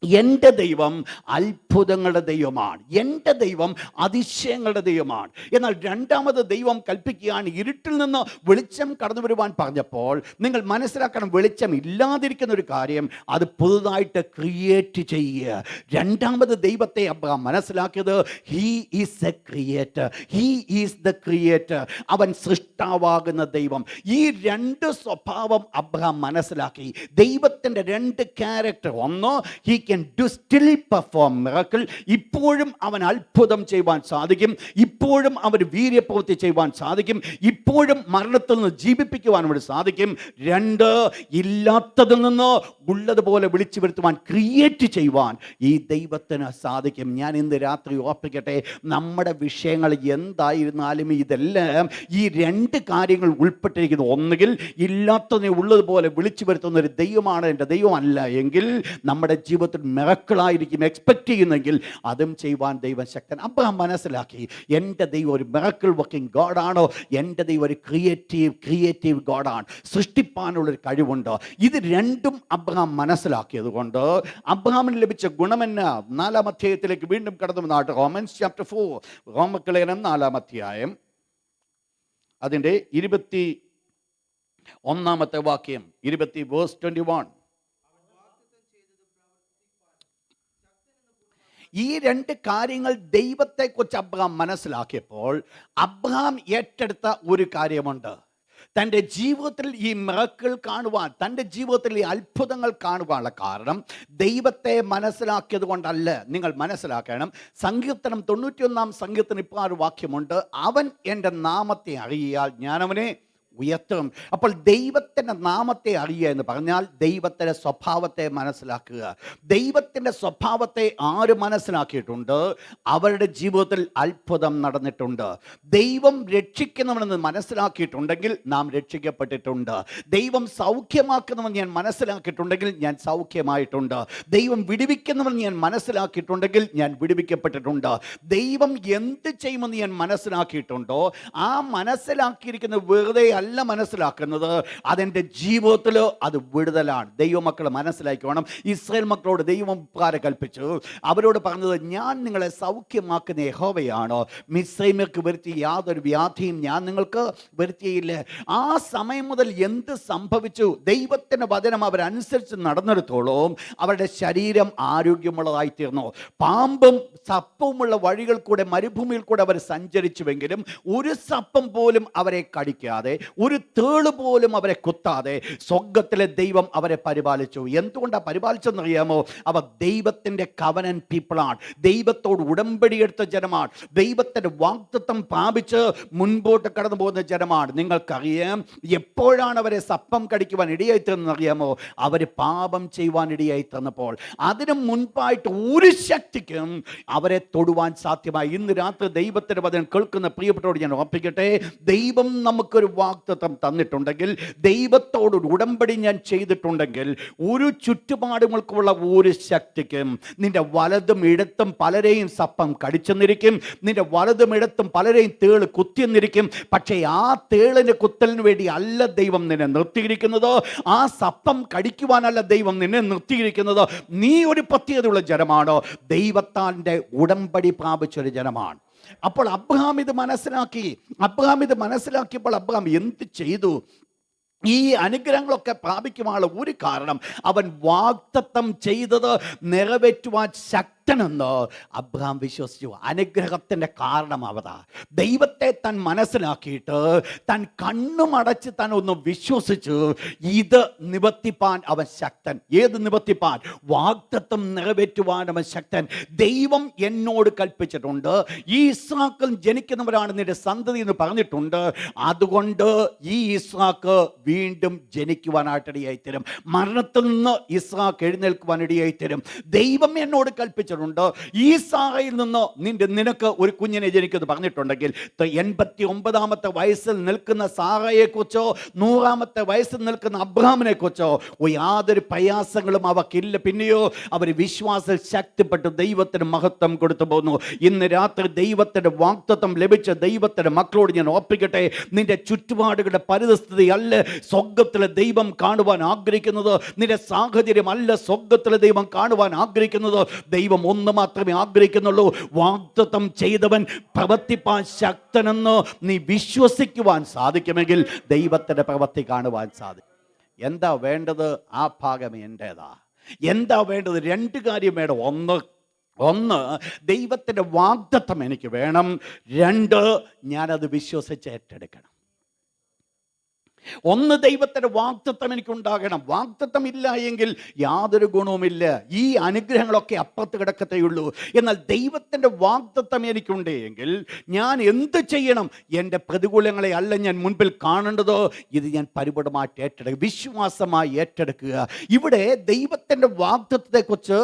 എൻ്റെ ദൈവം അത്ഭുതങ്ങളുടെ ദൈവമാണ്, എൻ്റെ ദൈവം അതിശയങ്ങളുടെ ദൈവമാണ്. എന്നാൽ രണ്ടാമത് ദൈവം കൽപ്പിക്കുകയാണ്, ഇരുട്ടിൽ നിന്ന് വെളിച്ചം കടന്നു വരുവാൻ പറഞ്ഞപ്പോൾ നിങ്ങൾ മനസ്സിലാക്കണം, വെളിച്ചം ഇല്ലാതിരിക്കുന്ന ഒരു കാര്യം അത് പുതുതായിട്ട് ക്രിയേറ്റ് ചെയ്യുക. രണ്ടാമത് ദൈവത്തെ അബ്രഹാം മനസ്സിലാക്കിയത്, he is A creator, he is the creator. അവൻ സൃഷ്ടാവാകുന്ന ദൈവം. ഈ രണ്ട് സ്വഭാവം അബ്രഹാം മനസ്സിലാക്കി. ദൈവത്തിൻ്റെ രണ്ട് ക്യാരക്ടർ, ഒന്ന് he can do still perform miracle. ഇപ്പോഴും അവൻ അത്ഭുതം ചെയ്യുവാൻ സാധിക്കും, ഇപ്പോഴും അവൻ വീര്യപ്രവൃത്തി ചെയ്യുവാൻ സാധിക്കും, ഇപ്പോഴും മരണത്തിൽ നിന്ന് ജീവിപ്പിക്കുവാൻ അവന് സാധിക്കും. രണ്ട്, ഇല്ലാത്തതിൽ നിന്ന് ഉള്ളതുപോലെ വിളിച്ചു വരുത്തുവാൻ, ക്രിയേറ്റ് ചെയ്യുവാൻ ഈ ദൈവത്തിന് സാധിക്കും. ഞാൻ ഇന്ന് രാത്രി ഓർപ്പിക്കട്ടെ, നമ്മുടെ വിഷയങ്ങൾ എന്തായിരുന്നാലും ഇതെല്ലാം ഈ രണ്ട് കാര്യങ്ങൾ ഉൾപ്പെട്ടിരിക്കുന്നു. ഒന്നുകിൽ ഇല്ലാത്തതിനെ ഉള്ളതുപോലെ വിളിച്ചു വരുത്തുന്ന ഒരു ദൈവമാണ് എൻ്റെ ദൈവം, അല്ല എങ്കിൽ നമ്മുടെ ജീവിതത്തിൽ ജീവിതത്തിൽ മിറക്കിളായിരിക്കും എക്സ്പെക്റ്റ് ചെയ്യുന്നെങ്കിൽ അതും ചെയ്യുവാൻ ദൈവം ശക്തൻ. അബ്രഹാം മനസ്സിലാക്കി, എൻ്റെ ദൈവം ഒരു മിറക്കിൾ വർക്കിംഗ് ഗോഡാണോ, എൻ്റെ ദൈവം ഒരു ക്രിയേറ്റീവ് ഗോഡാണ്, സൃഷ്ടിപ്പാനുള്ളൊരു കഴിവുണ്ട്. ഇത് രണ്ടും അബ്രഹാം മനസ്സിലാക്കിയത് കൊണ്ട് അബ്രഹാമിന് ലഭിച്ച ഗുണമെന്ന 4-ാം അധ്യായത്തിലേക്ക് വീണ്ടും കടന്നു വന്നാട്ട്. റോമൻസ് ചാപ്റ്റർ 4, റോമലേഖനം 4-ാം അധ്യായം അതിൻ്റെ 21-ാമത്തെ വാക്യം, verse 21. ഈ രണ്ട് കാര്യങ്ങൾ ദൈവത്തെക്കുറിച്ച് അബ്രഹാം മനസ്സിലാക്കിയപ്പോൾ അബ്രഹാം ഏറ്റെടുത്ത ഒരു കാര്യമുണ്ട്. തൻ്റെ ജീവിതത്തിൽ ഈ മിറക്കിൾ കാണുവാൻ, തൻ്റെ ജീവിതത്തിൽ ഈ അത്ഭുതങ്ങൾ കാണുവാനുള്ള കാരണം ദൈവത്തെ മനസ്സിലാക്കിയത് കൊണ്ടല്ല. നിങ്ങൾ മനസ്സിലാക്കണം, സങ്കീർത്തനം 91-ാം സങ്കീർത്തനം ഇപ്പോൾ ഒരു വാക്യമുണ്ട്, അവൻ എൻ്റെ നാമത്തെ അറിയാൽ ഞാൻ അവനെ ഉയർത്തും. അപ്പോൾ ദൈവത്തിൻ്റെ നാമത്തെ അറിയുക എന്ന് പറഞ്ഞാൽ ദൈവത്തിൻ്റെ സ്വഭാവത്തെ മനസ്സിലാക്കുക. ദൈവത്തിൻ്റെ സ്വഭാവത്തെ ആര് മനസ്സിലാക്കിയിട്ടുണ്ട്, അവരുടെ ജീവിതത്തിൽ അത്ഭുതം നടന്നിട്ടുണ്ട്. ദൈവം രക്ഷിക്കുന്നവനെന്ന് മനസ്സിലാക്കിയിട്ടുണ്ടെങ്കിൽ നാം രക്ഷിക്കപ്പെട്ടിട്ടുണ്ട്. ദൈവം സൗഖ്യമാക്കുന്നവൻ ഞാൻ മനസ്സിലാക്കിയിട്ടുണ്ടെങ്കിൽ ഞാൻ സൗഖ്യമായിട്ടുണ്ട്. ദൈവം വിടുവിക്കുന്നവൻ ഞാൻ മനസ്സിലാക്കിയിട്ടുണ്ടെങ്കിൽ ഞാൻ വിടുവിക്കപ്പെട്ടിട്ടുണ്ട്. ദൈവം എന്ത് ചെയ്യുമെന്ന് ഞാൻ മനസ്സിലാക്കിയിട്ടുണ്ടോ, ആ മനസ്സിലാക്കിയിരിക്കുന്ന വെറുതെ അല്ല മനസ്സിലാക്കുന്നത്, അതെൻ്റെ ജീവിതത്തിൽ അത് വിടുതലാണ്. ദൈവമക്കൾ മനസ്സിലാക്കണം. ഇസ്രായേൽ മക്കളോട് ദൈവം പ്രകാരം കൽപ്പിച്ചു, അവരോട് പറഞ്ഞത്, ഞാൻ നിങ്ങളെ സൗഖ്യമാക്കുന്ന യഹോവയാണ്, മിസ്രൈമ്യർക്ക് വരുത്തിയ യാതൊരു വ്യാധിയും ഞാൻ നിങ്ങൾക്ക് വരുത്തിയില്ല. ആ സമയം മുതൽ എന്ത് സംഭവിച്ചു, ദൈവത്തിൻ്റെ വചനം അവരനുസരിച്ച് നടന്നിടത്തോളം അവരുടെ ശരീരം ആരോഗ്യമുള്ളതായി തീർന്നു. പാമ്പും സപ്പവുമുള്ള വഴികൾ കൂടെ, മരുഭൂമിയിൽ കൂടെ അവർ സഞ്ചരിച്ചുവെങ്കിലും ഒരു സപ്പം പോലും അവരെ കടിക്കാതെ, ഒരു തേള് പോലും അവരെ കുത്താതെ സ്വർഗ്ഗത്തിലെ ദൈവം അവരെ പരിപാലിച്ചു. എന്തുകൊണ്ടാണ് പരിപാലിച്ചെന്നറിയാമോ? അവർ ദൈവത്തിൻ്റെ കവനന്റ് പീപ്പിളാണ്, ദൈവത്തോട് ഉടമ്പടിയെടുത്ത ജനമാണ്, ദൈവത്തിൻ്റെ വാഗ്ദത്തം പ്രാപിച്ച് മുൻപോട്ട് കടന്നു പോകുന്ന ജനമാണ്. നിങ്ങൾക്കറിയാം, എപ്പോഴാണ് അവരെ സപ്പം കടിക്കുവാൻ ഇടയായി തീർന്നറിയാമോ? അവർ പാപം ചെയ്യുവാൻ ഇടയായി തീർന്നപ്പോൾ. അതിനു മുൻപായിട്ട് ഒരു ശക്തിക്കും അവരെ തൊടുവാൻ സാധ്യമായി. ഇന്ന് രാത്രി ദൈവത്തിൻ്റെ വചനം കേൾക്കുന്ന പ്രിയപ്പെട്ടവരോട് ഞാൻ ഓർപ്പിക്കട്ടെ, ദൈവം നമുക്കൊരു വാഗ്ദത്തം തന്നിട്ടുണ്ടെങ്കിൽ, ദൈവത്തോട് ഉടമ്പടി ഞാൻ ചെയ്തിട്ടുണ്ടെങ്കിൽ, ഒരു ചുറ്റുപാടുകൾക്കുള്ള ഒരു ശക്തിക്കും നിന്റെ വലതും ഇടത്തും പലരെയും സപ്പം കടിച്ചെന്നിരിക്കും, നിന്റെ വലതും ഇടത്തും പലരെയും തേള് കുത്തിയെന്നിരിക്കും. പക്ഷേ ആ തേളിന് കുത്തലിന് വേണ്ടി അല്ല ദൈവം നിന്നെ നിർത്തിയിരിക്കുന്നത്, ആ സപ്പം കടിക്കുവാനല്ല ദൈവം നിന്നെ നിർത്തിയിരിക്കുന്നത്. നീ ഒരു പ്രത്യേകതയുള്ള ജനമാണോ, ദൈവത്താൻ്റെ ഉടമ്പടി പ്രാപിച്ചൊരു ജനമാണ്. അപ്പോൾ അബ്രഹാം ഇത് മനസ്സിലാക്കിയപ്പോൾ അബ്രഹാം എന്ത് ചെയ്തു? ഈ അനുഗ്രഹങ്ങളൊക്കെ പ്രാപിക്കുവാനുള്ള ഒരു കാരണം, അവൻ വാഗ്ദത്തം ചെയ്തത് നിറവേറ്റുവാൻ ശക്തനെന്ന് അബ്രഹാം വിശ്വസിച്ചു. അനുഗ്രഹത്തിൻ്റെ കാരണം അവതാ. ദൈവത്തെ താൻ മനസ്സിലാക്കിയിട്ട് താൻ കണ്ണുമടച്ച് താൻ ഒന്ന് വിശ്വസിച്ചു, ഇത് നിവർത്തിപ്പാൻ അവൻ ശക്തൻ. ഏത് നിവർത്തിപ്പാൻ? വാഗ്ദത്തം നിറവേറ്റുവാൻ അവൻ ശക്തൻ. ദൈവം എന്നോട് കൽപ്പിച്ചിട്ടുണ്ട്, ഈ ഇസ്ഹാക്ക് ജനിക്കുന്നവരാണ് നിന്റെ സന്തതി എന്ന് പറഞ്ഞിട്ടുണ്ട്. അതുകൊണ്ട് ഈ ഇസ്ഹാക്ക് വീണ്ടും ജനിക്കുവാനായിട്ടിടയായി തരും, മരണത്തിൽ നിന്ന് ഇസ്ഹാക്ക് എഴുന്നേൽക്കുവാനിടയായി തരും. ദൈവം എന്നോട് കൽപ്പിച്ചിട്ടുണ്ട്, ഈ സാറയിൽ നിന്ന് നിനക്ക് ഒരു കുഞ്ഞിനെ ജനിക്കുമെന്ന് പറഞ്ഞിട്ടുണ്ടെങ്കിൽ, 89-ാമത്തെ വയസ്സിൽ നിൽക്കുന്ന സാറയെക്കുറിച്ചോ 100-ാമത്തെ വയസ്സിൽ നിൽക്കുന്ന അബ്രഹാമിനെ കുറിച്ചോ യാതൊരു പ്രയാസങ്ങളും അവർക്കില്ല. പിന്നെയോ അവർ വിശ്വാസത്തിൽ ശക്തിപ്പെട്ട് ദൈവത്തിന് മഹത്വം കൊടുത്തു പോകുന്നു. ഇന്ന് രാത്രി ദൈവത്തിൻ്റെ വാഗ്ദത്തം ലഭിച്ച ദൈവത്തിൻ്റെ മക്കളോട് ഞാൻ ഓർപ്പിക്കട്ടെ, നിന്റെ ചുറ്റുപാടുകളുടെ പരിസ്ഥിതി അല്ല സ്വർഗ്ഗത്തിലെ ദൈവം കാണുവാൻ ആഗ്രഹിക്കുന്നത്, നിന്റെ സാഹചര്യം അല്ല സ്വർഗ്ഗത്തിലെ ദൈവം കാണുവാൻ ആഗ്രഹിക്കുന്നത്. ദൈവം ഒന്ന് മാത്രമേ ആഗ്രഹിക്കുന്നുള്ളൂ, വാഗ്ദത്തം ചെയ്തവൻ പ്രവർത്തിപ്പാൻ ശക്തനെന്ന് നീ വിശ്വസിക്കുവാൻ സാധിക്കുമെങ്കിൽ ദൈവത്തിൻ്റെ പ്രവൃത്തി കാണുവാൻ സാധിക്കും. എന്താ വേണ്ടത്? ആ ഭാഗം എൻ്റേതാ. എന്താ വേണ്ടത്? രണ്ട് കാര്യം വേണം. ഒന്ന് ദൈവത്തിൻ്റെ വാഗ്ദത്തം എനിക്ക് വേണം. രണ്ട്, ഞാനത് വിശ്വസിച്ച് ഏറ്റെടുക്കണം. ഒന്ന്, ദൈവത്തിൻ്റെ വാഗ്ദത്തം എനിക്കുണ്ടാകണം. വാഗ്ദത്തം ഇല്ല എങ്കിൽ യാതൊരു ഗുണവുമില്ല. ഈ അനുഗ്രഹങ്ങളൊക്കെ അപ്പുറത്ത് കിടക്കത്തേയുള്ളൂ. എന്നാൽ ദൈവത്തിൻ്റെ വാഗ്ദത്തം എനിക്കുണ്ട് എങ്കിൽ ഞാൻ എന്ത് ചെയ്യണം? എൻ്റെ പ്രതികൂലങ്ങളെ അല്ല ഞാൻ മുൻപിൽ കാണേണ്ടത്, ഇത് ഞാൻ പരിപൂർണമായിട്ട് ഏറ്റെടുക്കുക, വിശ്വാസമായി ഏറ്റെടുക്കുക. ഇവിടെ ദൈവത്തിൻ്റെ വാഗ്ദത്തത്തെക്കുറിച്ച്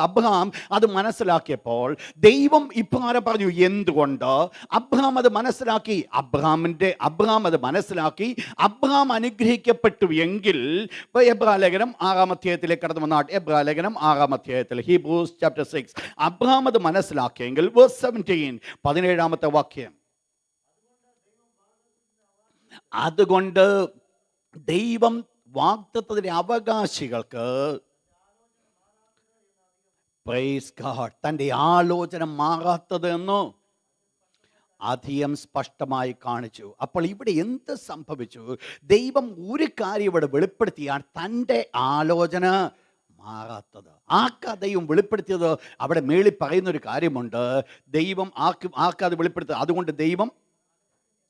അബ്രഹാം അത് മനസ്സിലാക്കിയപ്പോൾ ദൈവം ഇപ്രകാരം പറഞ്ഞു. എന്തുകൊണ്ട് അബ്രഹാം അത് മനസ്സിലാക്കി? അബ്രഹാം അത് മനസ്സിലാക്കി. അബ്രഹാം അനുഗ്രഹിക്കപ്പെട്ടു എങ്കിൽ ഇപ്പോൾ എബ്രായ ലേഖനം 6-ാം അധ്യായത്തിലേക്ക് കടന്നു വന്ന എബ്രായ ലേഖനം 6-ാം അധ്യായത്തിൽ ഹീബ്രൂസ് ചാപ്റ്റർ 6 അബ്രഹാം അത് മനസ്സിലാക്കിയെങ്കിൽ വേഴ്സ് 17 17-ാമത്തെ വാക്യം, അതുകൊണ്ട് ദൈവം വാഗ്ദത്തത്തിന്റെ അവകാശികൾക്ക് പ്രൈസ് ഗോഡ് തൻ്റെ ആലോചന മാറാത്തത് എന്ന് അധികം സ്പഷ്ടമായി കാണിച്ചു. അപ്പോൾ ഇവിടെ എന്ത് സംഭവിച്ചു? ദൈവം ഒരു കാര്യം ഇവിടെ വെളിപ്പെടുത്തിയാണ് തൻ്റെ ആലോചന മാറാത്തത്. ആ കഥയും വെളിപ്പെടുത്തിയത് അവിടെ മേളിൽ പറയുന്നൊരു കാര്യമുണ്ട്. ദൈവം ആർക്കത് വെളിപ്പെടുത്തുക? അതുകൊണ്ട് ദൈവം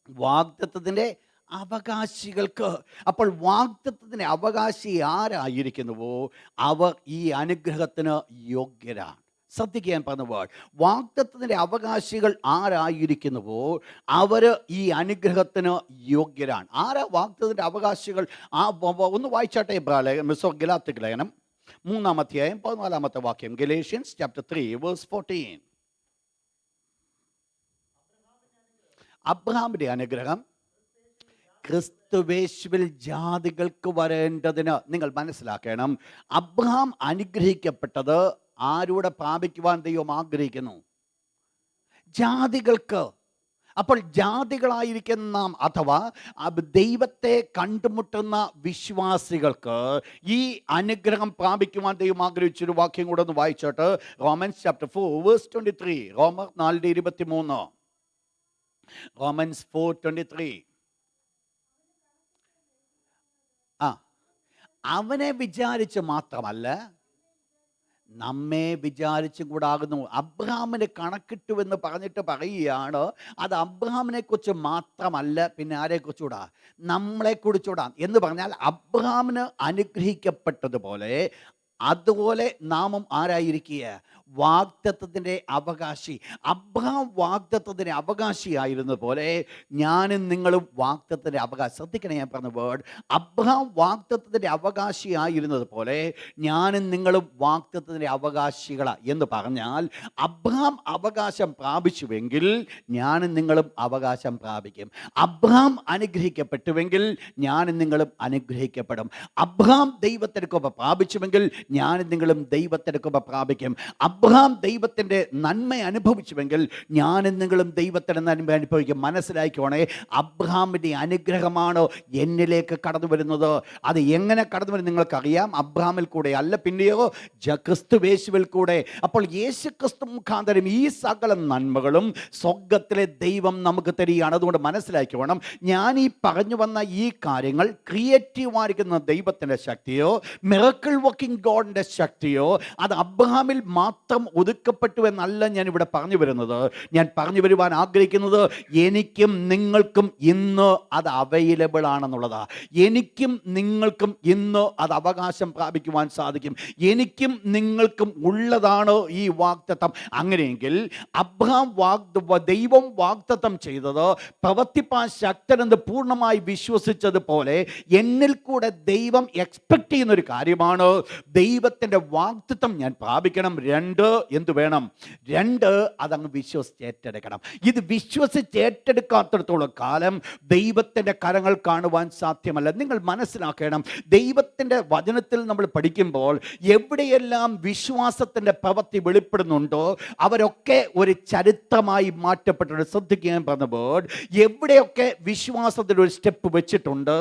വാഗ്ദത്തത്തിൻ്റെ അവകാശികൾക്ക്. അപ്പോൾ വാഗ്ദത്തത്തിൻ്റെ അവകാശി ആരായിരിക്കുന്നുവോ അവർ ഈ അനുഗ്രഹത്തിന് യോഗ്യരാണ്. ശ്രദ്ധിക്കാൻ പറഞ്ഞ വേർഡ്, വാഗ്ദത്തത്തിൻ്റെ അവകാശികൾ ആരായിരിക്കുന്നുവോ അവർ ഈ അനുഗ്രഹത്തിന് യോഗ്യരാണ്. ആരാ വാഗ്ദത്തത്തിൻ്റെ അവകാശികൾ? ഒന്ന് വായിച്ചാട്ടെ ഗലാത്യർക്ക് ലേഖനം 3-ാം അധ്യായം 14-ാമത്തെ വാക്യം. Galatians chapter 3 verse 14. അബ്രഹാമിന്റെ അനുഗ്രഹം ക്രിസ്തുവേശുവിൽ ജാതികൾക്ക് വരേണ്ടതിന്. നിങ്ങൾ മനസ്സിലാക്കണം, അബ്രഹാം അനുഗ്രഹിക്കപ്പെട്ടത് ആരൂടെ പ്രാപിക്കുവാൻ ദൈവം ആഗ്രഹിക്കുന്നു? ജാതികൾക്ക്. അപ്പോൾ ജാതികളായിരിക്കുന്ന നാം അഥവാ ദൈവത്തെ കണ്ടുമുട്ടുന്ന വിശ്വാസികൾക്ക് ഈ അനുഗ്രഹം പ്രാപിക്കുവാൻ ദൈവം ആഗ്രഹിച്ചൊരു വാക്യം കൂടെ ഒന്ന് വായിച്ചോട്ട്. Romance chapter 4 verse 23. റോമർ 4:23. റോമൻസ് 4:23. അവനെ വിചാരിച്ച് മാത്രമല്ല നമ്മെ വിചാരിച്ചും കൂടാകുന്നു. അബ്രഹാമിന് കണക്കിട്ടുവെന്ന് പറഞ്ഞിട്ട് പറയുകയാണ്, അത് അബ്രഹാമിനെ കുറിച്ച് മാത്രമല്ല, പിന്നെ ആരെക്കുറിച്ചുകൂടാ? നമ്മളെക്കുറിച്ചുകൂടാ എന്ന് പറഞ്ഞാൽ അബ്രഹാമിന് അനുഗ്രഹിക്കപ്പെട്ടതുപോലെ അതുപോലെ നാമും ആരായിരിക്കുക? വാഗ്ദത്തത്തിൻ്റെ അവകാശി. അബ്രഹാം വാഗ്ദത്തത്തിൻ്റെ അവകാശിയായിരുന്നത് പോലെ ഞാനും നിങ്ങളും വാഗ്ദത്തത്തിൻ്റെ അവകാശി. ശ്രദ്ധിക്കണേ ഞാൻ പറഞ്ഞ വേർഡ്, അബ്രഹാം വാഗ്ദത്തത്തിൻ്റെ അവകാശിയായിരുന്നത് പോലെ ഞാനും നിങ്ങളും വാഗ്ദത്തത്തിൻ്റെ അവകാശികളാണ് എന്ന് പറഞ്ഞാൽ അബ്രഹാം അവകാശം പ്രാപിച്ചുവെങ്കിൽ ഞാനും നിങ്ങളും അവകാശം പ്രാപിക്കും. അബ്രഹാം അനുഗ്രഹിക്കപ്പെട്ടുവെങ്കിൽ ഞാനും നിങ്ങളും അനുഗ്രഹിക്കപ്പെടും. അബ്രഹാം ദൈവത്തിൻ്റെ കൃപ പ്രാപിച്ചുവെങ്കിൽ ഞാനും നിങ്ങളും ദൈവത്തിൻ്റെ കൃപ പ്രാപിക്കും. അബ്രഹാം ദൈവത്തിൻ്റെ നന്മ അനുഭവിച്ചുവെങ്കിൽ ഞാനും നിങ്ങളും ദൈവത്തിൻ്റെ നന്മ അനുഭവിക്കും. മനസ്സിലാക്കിക്കോണേ, അബ്രഹാമിൻ്റെ അനുഗ്രഹമാണ് എന്നിലേക്ക് കടന്നു വരുന്നത്. അത് എങ്ങനെ കടന്നു വരും നിങ്ങൾക്കറിയാം. അബ്രഹാമിൽ കൂടെ അല്ല, പിന്നെയോ ക്രിസ്തുവേശുവിൽ കൂടെ. അപ്പോൾ യേശു ക്രിസ്തു മുഖാന്തരം ഈ സകല നന്മകളും സ്വർഗത്തിലെ ദൈവം നമുക്ക് തരികയാണ്. അതുകൊണ്ട് മനസ്സിലാക്കിക്കോണം, ഞാൻ ഈ പറഞ്ഞു വന്ന ഈ കാര്യങ്ങൾ ക്രിയേറ്റീവായിരിക്കുന്ന ദൈവത്തിൻ്റെ ശക്തിയോ മിറക്കിൾ വർക്കിംഗ് ഗോഡിൻ്റെ ശക്തിയോ അത് അബ്രഹാമിൽ മാത്രം ഒതുക്കപ്പെട്ടു എന്നല്ല ഞാൻ ഇവിടെ പറഞ്ഞു വരുന്നത്. ഞാൻ പറഞ്ഞു വരുവാൻ ആഗ്രഹിക്കുന്നത് എനിക്കും നിങ്ങൾക്കും ഇന്ന് അത് അവൈലബിൾ ആണെന്നുള്ളതാണ്. എനിക്കും നിങ്ങൾക്കും ഇന്ന് അത് അവകാശം പ്രാപിക്കുവാൻ സാധിക്കും. എനിക്കും നിങ്ങൾക്കും ഉള്ളതാണ് ഈ വാഗ്ദത്തം. അങ്ങനെയെങ്കിൽ അബ്രഹാം ദൈവം വാഗ്ദത്തം ചെയ്തത് പ്രവർത്തിപ്പാൻ ശക്തനെന്ന് പൂർണ്ണമായി വിശ്വസിച്ചതുപോലെ എന്നിൽ കൂടെ ദൈവം എക്സ്പെക്ട് ചെയ്യുന്ന ഒരു കാര്യമാണ്, ദൈവത്തിൻ്റെ വാഗ്ദത്തം ഞാൻ പ്രാപിക്കണം. 2 എന്ത് വേണം? 2 അതങ്ങ് വിശ്വസിച്ച് ഏറ്റെടുക്കണം. ഇത് വിശ്വസിച്ച് ഏറ്റെടുക്കാത്തിടത്തോളം കാലം ദൈവത്തിൻ്റെ കരങ്ങൾ കാണുവാൻ സാധ്യമല്ല. നിങ്ങൾ മനസ്സിലാക്കണം, ദൈവത്തിൻ്റെ വചനത്തിൽ നമ്മൾ പഠിക്കുമ്പോൾ എവിടെയെല്ലാം വിശ്വാസത്തിൻ്റെ പ്രവൃത്തി വെളിപ്പെടുന്നുണ്ടോ അവരൊക്കെ ഒരു ചരിത്രമായി മാറ്റപ്പെട്ടിട്ടുണ്ട്. ശ്രദ്ധിക്കാൻ പറഞ്ഞ വേർഡ്, എവിടെയൊക്കെ വിശ്വാസത്തിൽ ഒരു സ്റ്റെപ്പ് വെച്ചിട്ടുണ്ട്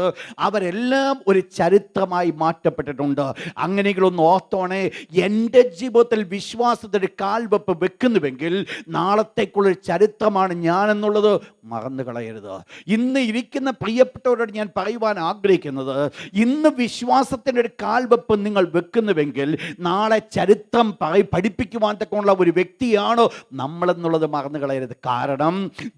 അവരെല്ലാം ഒരു ചരിത്രമായി മാറ്റപ്പെട്ടിട്ടുണ്ട്. അങ്ങനെയെങ്കിലൊന്ന് ഓർത്തോണേ, എൻ്റെ ജീവിതത്തിൽ വിശ്വാസത്തിൻ്റെ കാൽവെപ്പ് വെക്കുന്നുവെങ്കിൽ നാളത്തേക്കുള്ളൊരു ചരിത്രമാണ് ഞാനെന്നുള്ളത് മറന്നു കളയരുത്. ഇന്ന് ഇരിക്കുന്ന പ്രിയപ്പെട്ടവരോട് ഞാൻ പറയുവാൻ ആഗ്രഹിക്കുന്നത്, ഇന്ന് വിശ്വാസത്തിൻ്റെ ഒരു കാൽവെപ്പ് നിങ്ങൾ വെക്കുന്നുവെങ്കിൽ നാളെ ചരിത്രം പഠിപ്പിക്കുവാൻ തക്കമുള്ള ഒരു വ്യക്തിയാണ് നമ്മളെന്നുള്ളത് മറന്നു കളയരുത്. കാരണം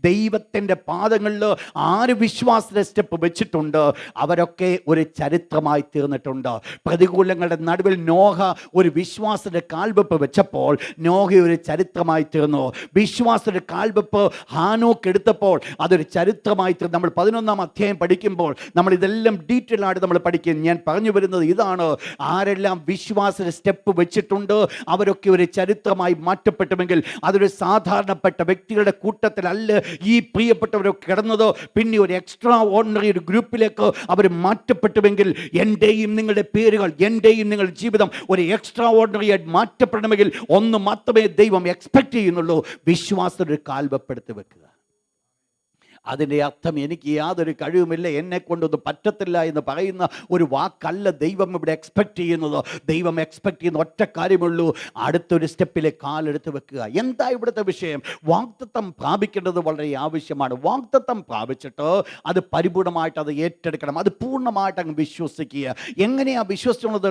ദൈവത്തിൻ്റെ പാദങ്ങളിൽ ആര് വിശ്വാസത്തിൻ്റെ സ്റ്റെപ്പ് വെച്ചിട്ടുണ്ട് അവരൊക്കെ ഒരു ചരിത്രമായി തീർന്നിട്ടുണ്ട്. പ്രതികൂലങ്ങളുടെ നടുവിൽ നോഹ ഒരു വിശ്വാസത്തിൻ്റെ കാൽവെപ്പ് വെച്ചപ്പോൾ എടുത്തപ്പോൾ നോഹ ഒരു ചരിത്രമായി തീർന്നു. വിശ്വാസത്തിന്റെ കാൽവെപ്പ് ഹാനോക്ക് എടുത്തപ്പോൾ അതൊരു ചരിത്രമായി തീർന്നു. നമ്മൾ 11-ാം അധ്യായം പഠിക്കുമ്പോൾ നമ്മൾ ഇതെല്ലാം ഡീറ്റെയിൽ ആയിട്ട് നമ്മൾ പഠിക്കും. ഞാൻ പറഞ്ഞു വരുന്നത് ഇതാണ്, ആരെല്ലാം വിശ്വാസ സ്റ്റെപ്പ് വെച്ചിട്ടുണ്ട് അവരൊക്കെ ഒരു ചരിത്രമായി മാറ്റപ്പെട്ടുമെങ്കിൽ അതൊരു സാധാരണപ്പെട്ട വ്യക്തികളുടെ കൂട്ടത്തിലല്ല ഈ പ്രിയപ്പെട്ടവരൊക്കെ കിടന്നത്. പിന്നെ ഒരു എക്സ്ട്രാ ഓർഡിനറി ഒരു ഗ്രൂപ്പിലേക്ക് അവർ മാറ്റപ്പെട്ടുവെങ്കിൽ എൻ്റെയും നിങ്ങളുടെ പേരുകൾ, എൻ്റെയും നിങ്ങളുടെ ജീവിതം ഒരു എക്സ്ട്രാ ഓർഡിനറി ആയിട്ട് മാറ്റപ്പെടണമെങ്കിൽ ഒന്ന് മാത്രമേ ദൈവം എക്സ്പെക്ട് ചെയ്യുന്നുള്ളൂ, വിശ്വാസത്തിൽ കാൽവെപ്പെടുത്തി വെക്കുക. അതിൻ്റെ അർത്ഥം എനിക്ക് യാതൊരു കഴിവുമില്ല, എന്നെ കൊണ്ടൊന്നും പറ്റത്തില്ല എന്ന് പറയുന്ന ഒരു വാക്കല്ല ദൈവം ഇവിടെ എക്സ്പെക്ട് ചെയ്യുന്നത്. ദൈവം എക്സ്പെക്ട് ചെയ്യുന്ന ഒറ്റ കാര്യമുള്ളൂ, അടുത്തൊരു സ്റ്റെപ്പിലെ കാലെടുത്ത് വെക്കുക. എന്താ ഇവിടുത്തെ വിഷയം? വാഗ്ദത്തം പ്രാപിക്കേണ്ടത് വളരെ ആവശ്യമാണ്. വാഗ്ദത്തം പ്രാപിച്ചിട്ട് അത് പരിപൂർണമായിട്ട് അത് ഏറ്റെടുക്കണം, അത് പൂർണ്ണമായിട്ട് അങ്ങ് വിശ്വസിക്കുക. എങ്ങനെയാണ് വിശ്വസിക്കുന്നത്?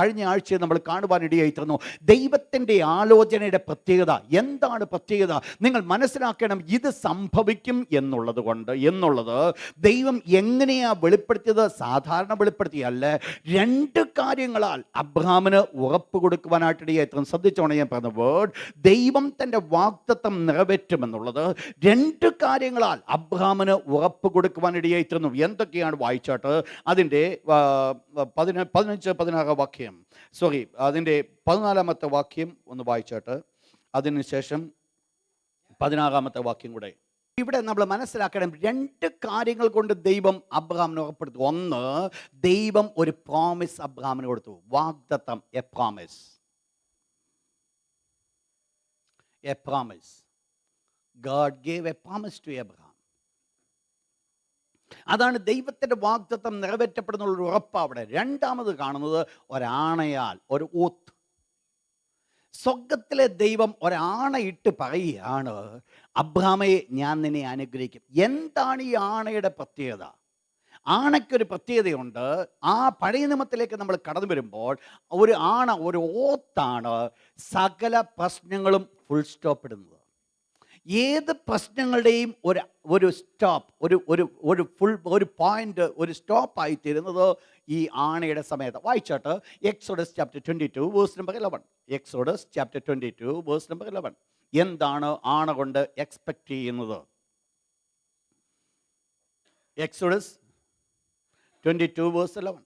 കഴിഞ്ഞ ആഴ്ചയിൽ നമ്മൾ കാണുവാനിടയായി തീർന്നു. ദൈവത്തിൻ്റെ ആലോചനയുടെ പ്രത്യേകത എന്താണ്? പ്രത്യേകത നിങ്ങൾ മനസ്സിലാക്കണം. ഇത് സംഭവിക്കും എന്നുള്ളത് ദൈവം എങ്ങനെയാ വെളിപ്പെടുത്തിയത്? സാധാരണ വെളിപ്പെടുത്തിയല്ല, രണ്ട് കാര്യങ്ങളാൽ അബ്രഹാമിന് ഉറപ്പ് കൊടുക്കുവാനായിട്ടിടയായി. ശ്രദ്ധിച്ചോണം ഞാൻ പറഞ്ഞ വേർഡ്. ദൈവം തൻ്റെ വാഗ്ദത്തം നിറവേറ്റുമെന്നുള്ളത് രണ്ട് കാര്യങ്ങളാൽ അബ്രഹാമിന് ഉറപ്പ് കൊടുക്കുവാനിടയായി തീർന്നു. എന്തൊക്കെയാണ്? വായിച്ചാട്ട് അതിൻ്റെ 15-16 വാക്യം, സോറി അതിൻ്റെ 14-ാമത്തെ വാക്യം ഒന്ന് വായിച്ചാട്ട് അതിനുശേഷം 16-ാമത്തെ വാക്യം കൂടെ. ഇവിടെ നമ്മൾ മനസ്സിലാക്കണം, രണ്ട് കാര്യങ്ങൾ കൊണ്ട് ദൈവം അബ്രഹാമിനെ ഉറപ്പെടുത്തു. ഒന്ന്, ദൈവം ഒരു പ്രോമിസ് അബ്രഹാമിന് കൊടുത്തു, വാഗ്ദത്തം, A promise. God gave a promise to Abraham. അതാണ് ദൈവത്തിൻ്റെ വാഗ്ദത്തം നിറവേറ്റപ്പെടുന്നുള്ള ഉറപ്പ് അവിടെ. രണ്ടാമത് കാണുന്നത് ഒരാണയാൽ, ഒരു ഓത്ത്. സ്വർഗത്തിലെ ദൈവം ഒരാണയിട്ട് പറയുകയാണ്, അബ്രഹാമേ ഞാൻ നിന്നെ അനുഗ്രഹിക്കും. എന്താണ് ഈ ആണയുടെ പ്രത്യേകത? ആണയ്ക്കൊരു പ്രത്യേകതയുണ്ട്. ആ പഴയ നിയമത്തിലേക്ക് നമ്മൾ കടന്നു വരുമ്പോൾ ഒരു ആണ, ഒരു ഓത്താണ് സകല പ്രശ്നങ്ങളും ഫുൾ സ്റ്റോപ്പ് ഇടുന്നത്. ഏത് പ്രശ്നങ്ങളുടെയും ഒരു സ്റ്റോപ്പ്, ഒരു ഫുൾ ഒരു പോയിന്റ്, ഒരു സ്റ്റോപ്പായി തീരുന്നത് ഈ ആണയുടെ സമയത്ത്. വായിച്ചാട്ട് Exodus chapter 22 verse number 11. Exodus chapter 22 verse number 11. എന്താണ് ആണ കൊണ്ട് എക്സ്പെക്ട് ചെയ്യുന്നത്? Exodus 22 verse 11.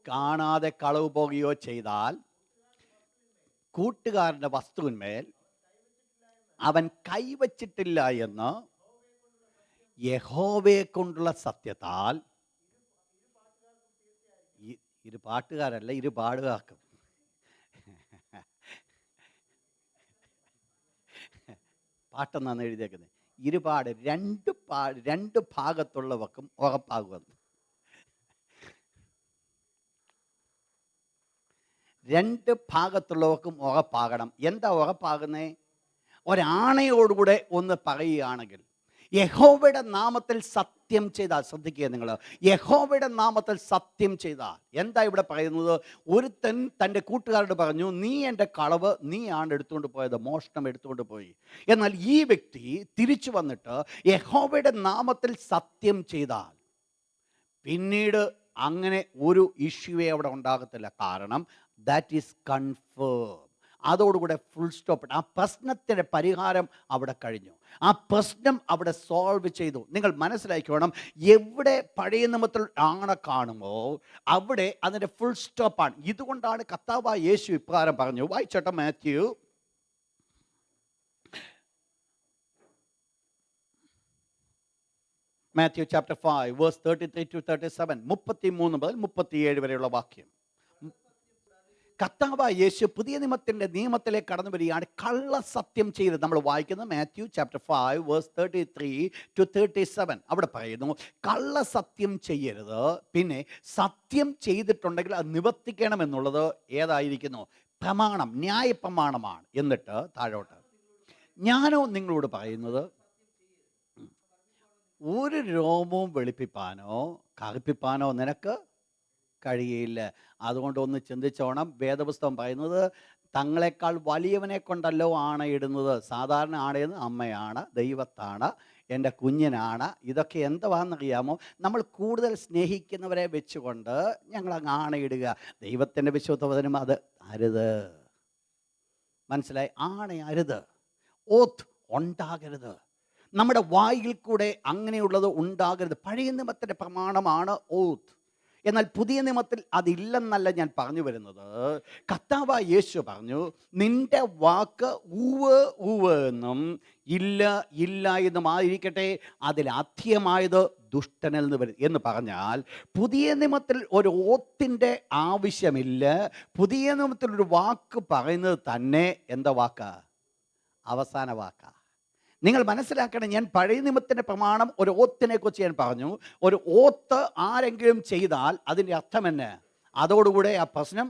കാണാതെ കളവ് പോകുകയോ ചെയ്താൽ കൂട്ടുകാരൻ്റെ വസ്തുവിന്മേൽ അവൻ കൈവച്ചിട്ടില്ല എന്ന് യഹോവയെ കൊണ്ടുള്ള സത്യത്താൽ, ഇരു പാട്ടുകാരല്ല, ഇരു പാടുകാർക്കും പാട്ടെന്നാണ് എഴുതിയേക്കുന്നത്. ഇരുപാട് രണ്ട് ഭാഗത്തുള്ളവർക്കും ഉറപ്പാകുമെന്ന്. രണ്ട് ഭാഗത്തുള്ളവർക്കും ഉറപ്പാകണം. എന്താ ഉറപ്പാകുന്നേ? ഒരാണയോടുകൂടെ ഒന്ന് പറയുകയാണെങ്കിൽ, യഹോവയുടെ നാമത്തിൽ സത്യം ചെയ്താൽ, ശ്രദ്ധിക്കുക നിങ്ങൾ, യഹോവയുടെ നാമത്തിൽ സത്യം ചെയ്താൽ. എന്താ ഇവിടെ പറയുന്നത്? ഒരുത്തൻ തൻ്റെ കൂട്ടുകാരോട് പറഞ്ഞു, നീ എൻ്റെ കളവ് നീയാണ് എടുത്തുകൊണ്ട് പോയത്, മോഷണം എടുത്തുകൊണ്ട് പോയി. എന്നാൽ ഈ വ്യക്തി തിരിച്ചു വന്നിട്ട് യഹോവയുടെ നാമത്തിൽ സത്യം ചെയ്താൽ പിന്നീട് അങ്ങനെ ഒരു ഇഷ്യൂവേ അവിടെ ഉണ്ടാകത്തില്ല. കാരണം ദാറ്റ് ഈസ് കൺഫേം. അതോടുകൂടെ ഫുൾ സ്റ്റോപ്പ്. ആ പ്രശ്നത്തിൻ്റെ പരിഹാരം അവിടെ കഴിഞ്ഞു. ആ പ്രശ്നം അവിടെ സോൾവ് ചെയ്തു. നിങ്ങൾ മനസ്സിലാക്കണം, എവിടെ പഴയ നിയമത്തിൽ ആണ കാണുമോ അവിടെ അതിൻ്റെ ഫുൾ സ്റ്റോപ്പാണ്. ഇതുകൊണ്ടാണ് കർത്താവായ യേശു ഇപ്രകാരം പറഞ്ഞു. വായിച്ചോട്ടെ മാത്യു ചാപ്റ്റർ 5 വേഴ്സ് 33 to 37, 33 മുതൽ 37 വരെയുള്ള വാക്യം. കർത്താവായ യേശു പുതിയ നിയമത്തിലേക്ക് കടന്നു വരികയാണ്. കള്ളസത്യം ചെയ്ത് നമ്മൾ വായിക്കുന്നത് മാത്യു ചാപ്റ്റർ 5 വേഴ്സ് 33 to 37. അവിടെ പറയുന്നു, കള്ളസത്യം ചെയ്യരുത്, പിന്നെ സത്യം ചെയ്തിട്ടുണ്ടെങ്കിൽ അത് നിവർത്തിക്കണം എന്നുള്ളത് ഏതായിരിക്കുന്നു? പ്രമാണം, ന്യായ പ്രമാണമാണ്. എന്നിട്ട് താഴോട്ട്, ഞാനോ നിങ്ങളോട് പറയുന്നത്, ഒരു രോമവും വെളുപ്പിപ്പാനോ കറുപ്പിപ്പാനോ നിനക്ക് കഴിയില്ല. അതുകൊണ്ട് ഒന്ന് ചിന്തിച്ചോണം. വേദപുസ്തകം പറയുന്നത് തങ്ങളെക്കാൾ വലിയവനെ കൊണ്ടല്ലോ ആണയിടുന്നത്. സാധാരണ ആണയെന്ന് അമ്മയാണ്, ദൈവത്താണ്. എൻ്റെ കുഞ്ഞിനാണ്. ഇതൊക്കെ എന്തുവാണെന്നറിയാമോ? നമ്മൾ കൂടുതൽ സ്നേഹിക്കുന്നവരെ വെച്ചുകൊണ്ട് ഞങ്ങളങ്ങ് ആണയിടുക. ദൈവത്തിൻ്റെ വിശുദ്ധ വചനം അത് അരുത്. മനസ്സിലായി? ആണയരുത്. ഓത്ത് ഉണ്ടാകരുത്. നമ്മുടെ വായിൽ കൂടെ അങ്ങനെയുള്ളത് ഉണ്ടാകരുത്. പഴയ നിയമത്തിൻ്റെ പ്രമാണമാണ് ഓത്ത്. എന്നാൽ പുതിയ നിയമത്തിൽ അതില്ലെന്നല്ല ഞാൻ പറഞ്ഞു വരുന്നത്. കർത്താവായ യേശു പറഞ്ഞു, നിന്റെ വാക്ക് ഊവ് ഊവ് എന്നും ഇല്ല ഇല്ല എന്നും ആയിരിക്കട്ടെ, അതിൽ അധികമായത് ദുഷ്ടനിൽ നിന്ന് വരും എന്ന് പറഞ്ഞാൽ പുതിയ നിയമത്തിൽ ഒരു ഓത്തിൻ്റെ ആവശ്യമില്ല. പുതിയ നിയമത്തിൽ ഒരു വാക്ക് പറയുന്നത് തന്നെ എന്താ വാക്കാ? അവസാന വാക്കാ. നിങ്ങൾ മനസ്സിലാക്കണം, ഞാൻ പഴയ നിയമത്തിൻ്റെ പ്രമാണം ഒരു ഓത്തിനെ കുറിച്ച് ഞാൻ പറഞ്ഞു. ഒരു ഓത്ത് ആരെങ്കിലും ചെയ്താൽ അതിൻ്റെ അർത്ഥം തന്നെ അതോടുകൂടെ ആ പ്രശ്നം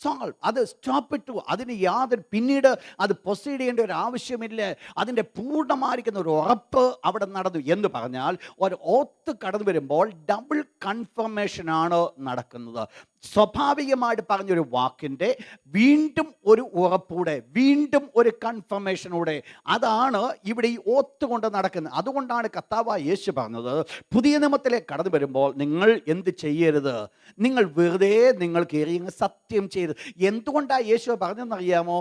സോൾവ്. അത് സ്റ്റോപ്പ് ഇട്ടു. അതിന് യാതൊരു പിന്നീട് അത് പ്രൊസീഡ് ചെയ്യേണ്ട ഒരു ആവശ്യമില്ല. അതിൻ്റെ പൂർണ്ണമായിരിക്കുന്ന ഒരു ഉറപ്പ് അവിടെ നടന്നു എന്ന് പറഞ്ഞാൽ ഒരു ഓത്ത് കടന്നു വരുമ്പോൾ ഡബിൾ കൺഫർമേഷനാണ് നടക്കുന്നത്. സ്വാഭാവികമായിട്ട് പറഞ്ഞൊരു വാക്കിൻ്റെ വീണ്ടും ഒരു ഉറപ്പൂടെ, വീണ്ടും ഒരു കൺഫർമേഷനൂടെ, അതാണ് ഇവിടെ ഈ ഓത്ത് കൊണ്ട് നടക്കുന്നത്. അതുകൊണ്ടാണ് കർത്താവായ യേശു പറഞ്ഞത്, പുതിയ നിയമത്തിലേക്ക് കടന്നു വരുമ്പോൾ നിങ്ങൾ എന്ത് ചെയ്യരുത്? നിങ്ങൾ വെറുതെ നിങ്ങൾ കയറി സത്യം ചെയ്ത്. എന്തുകൊണ്ടാണ് യേശു പറഞ്ഞതെന്നറിയാമോ?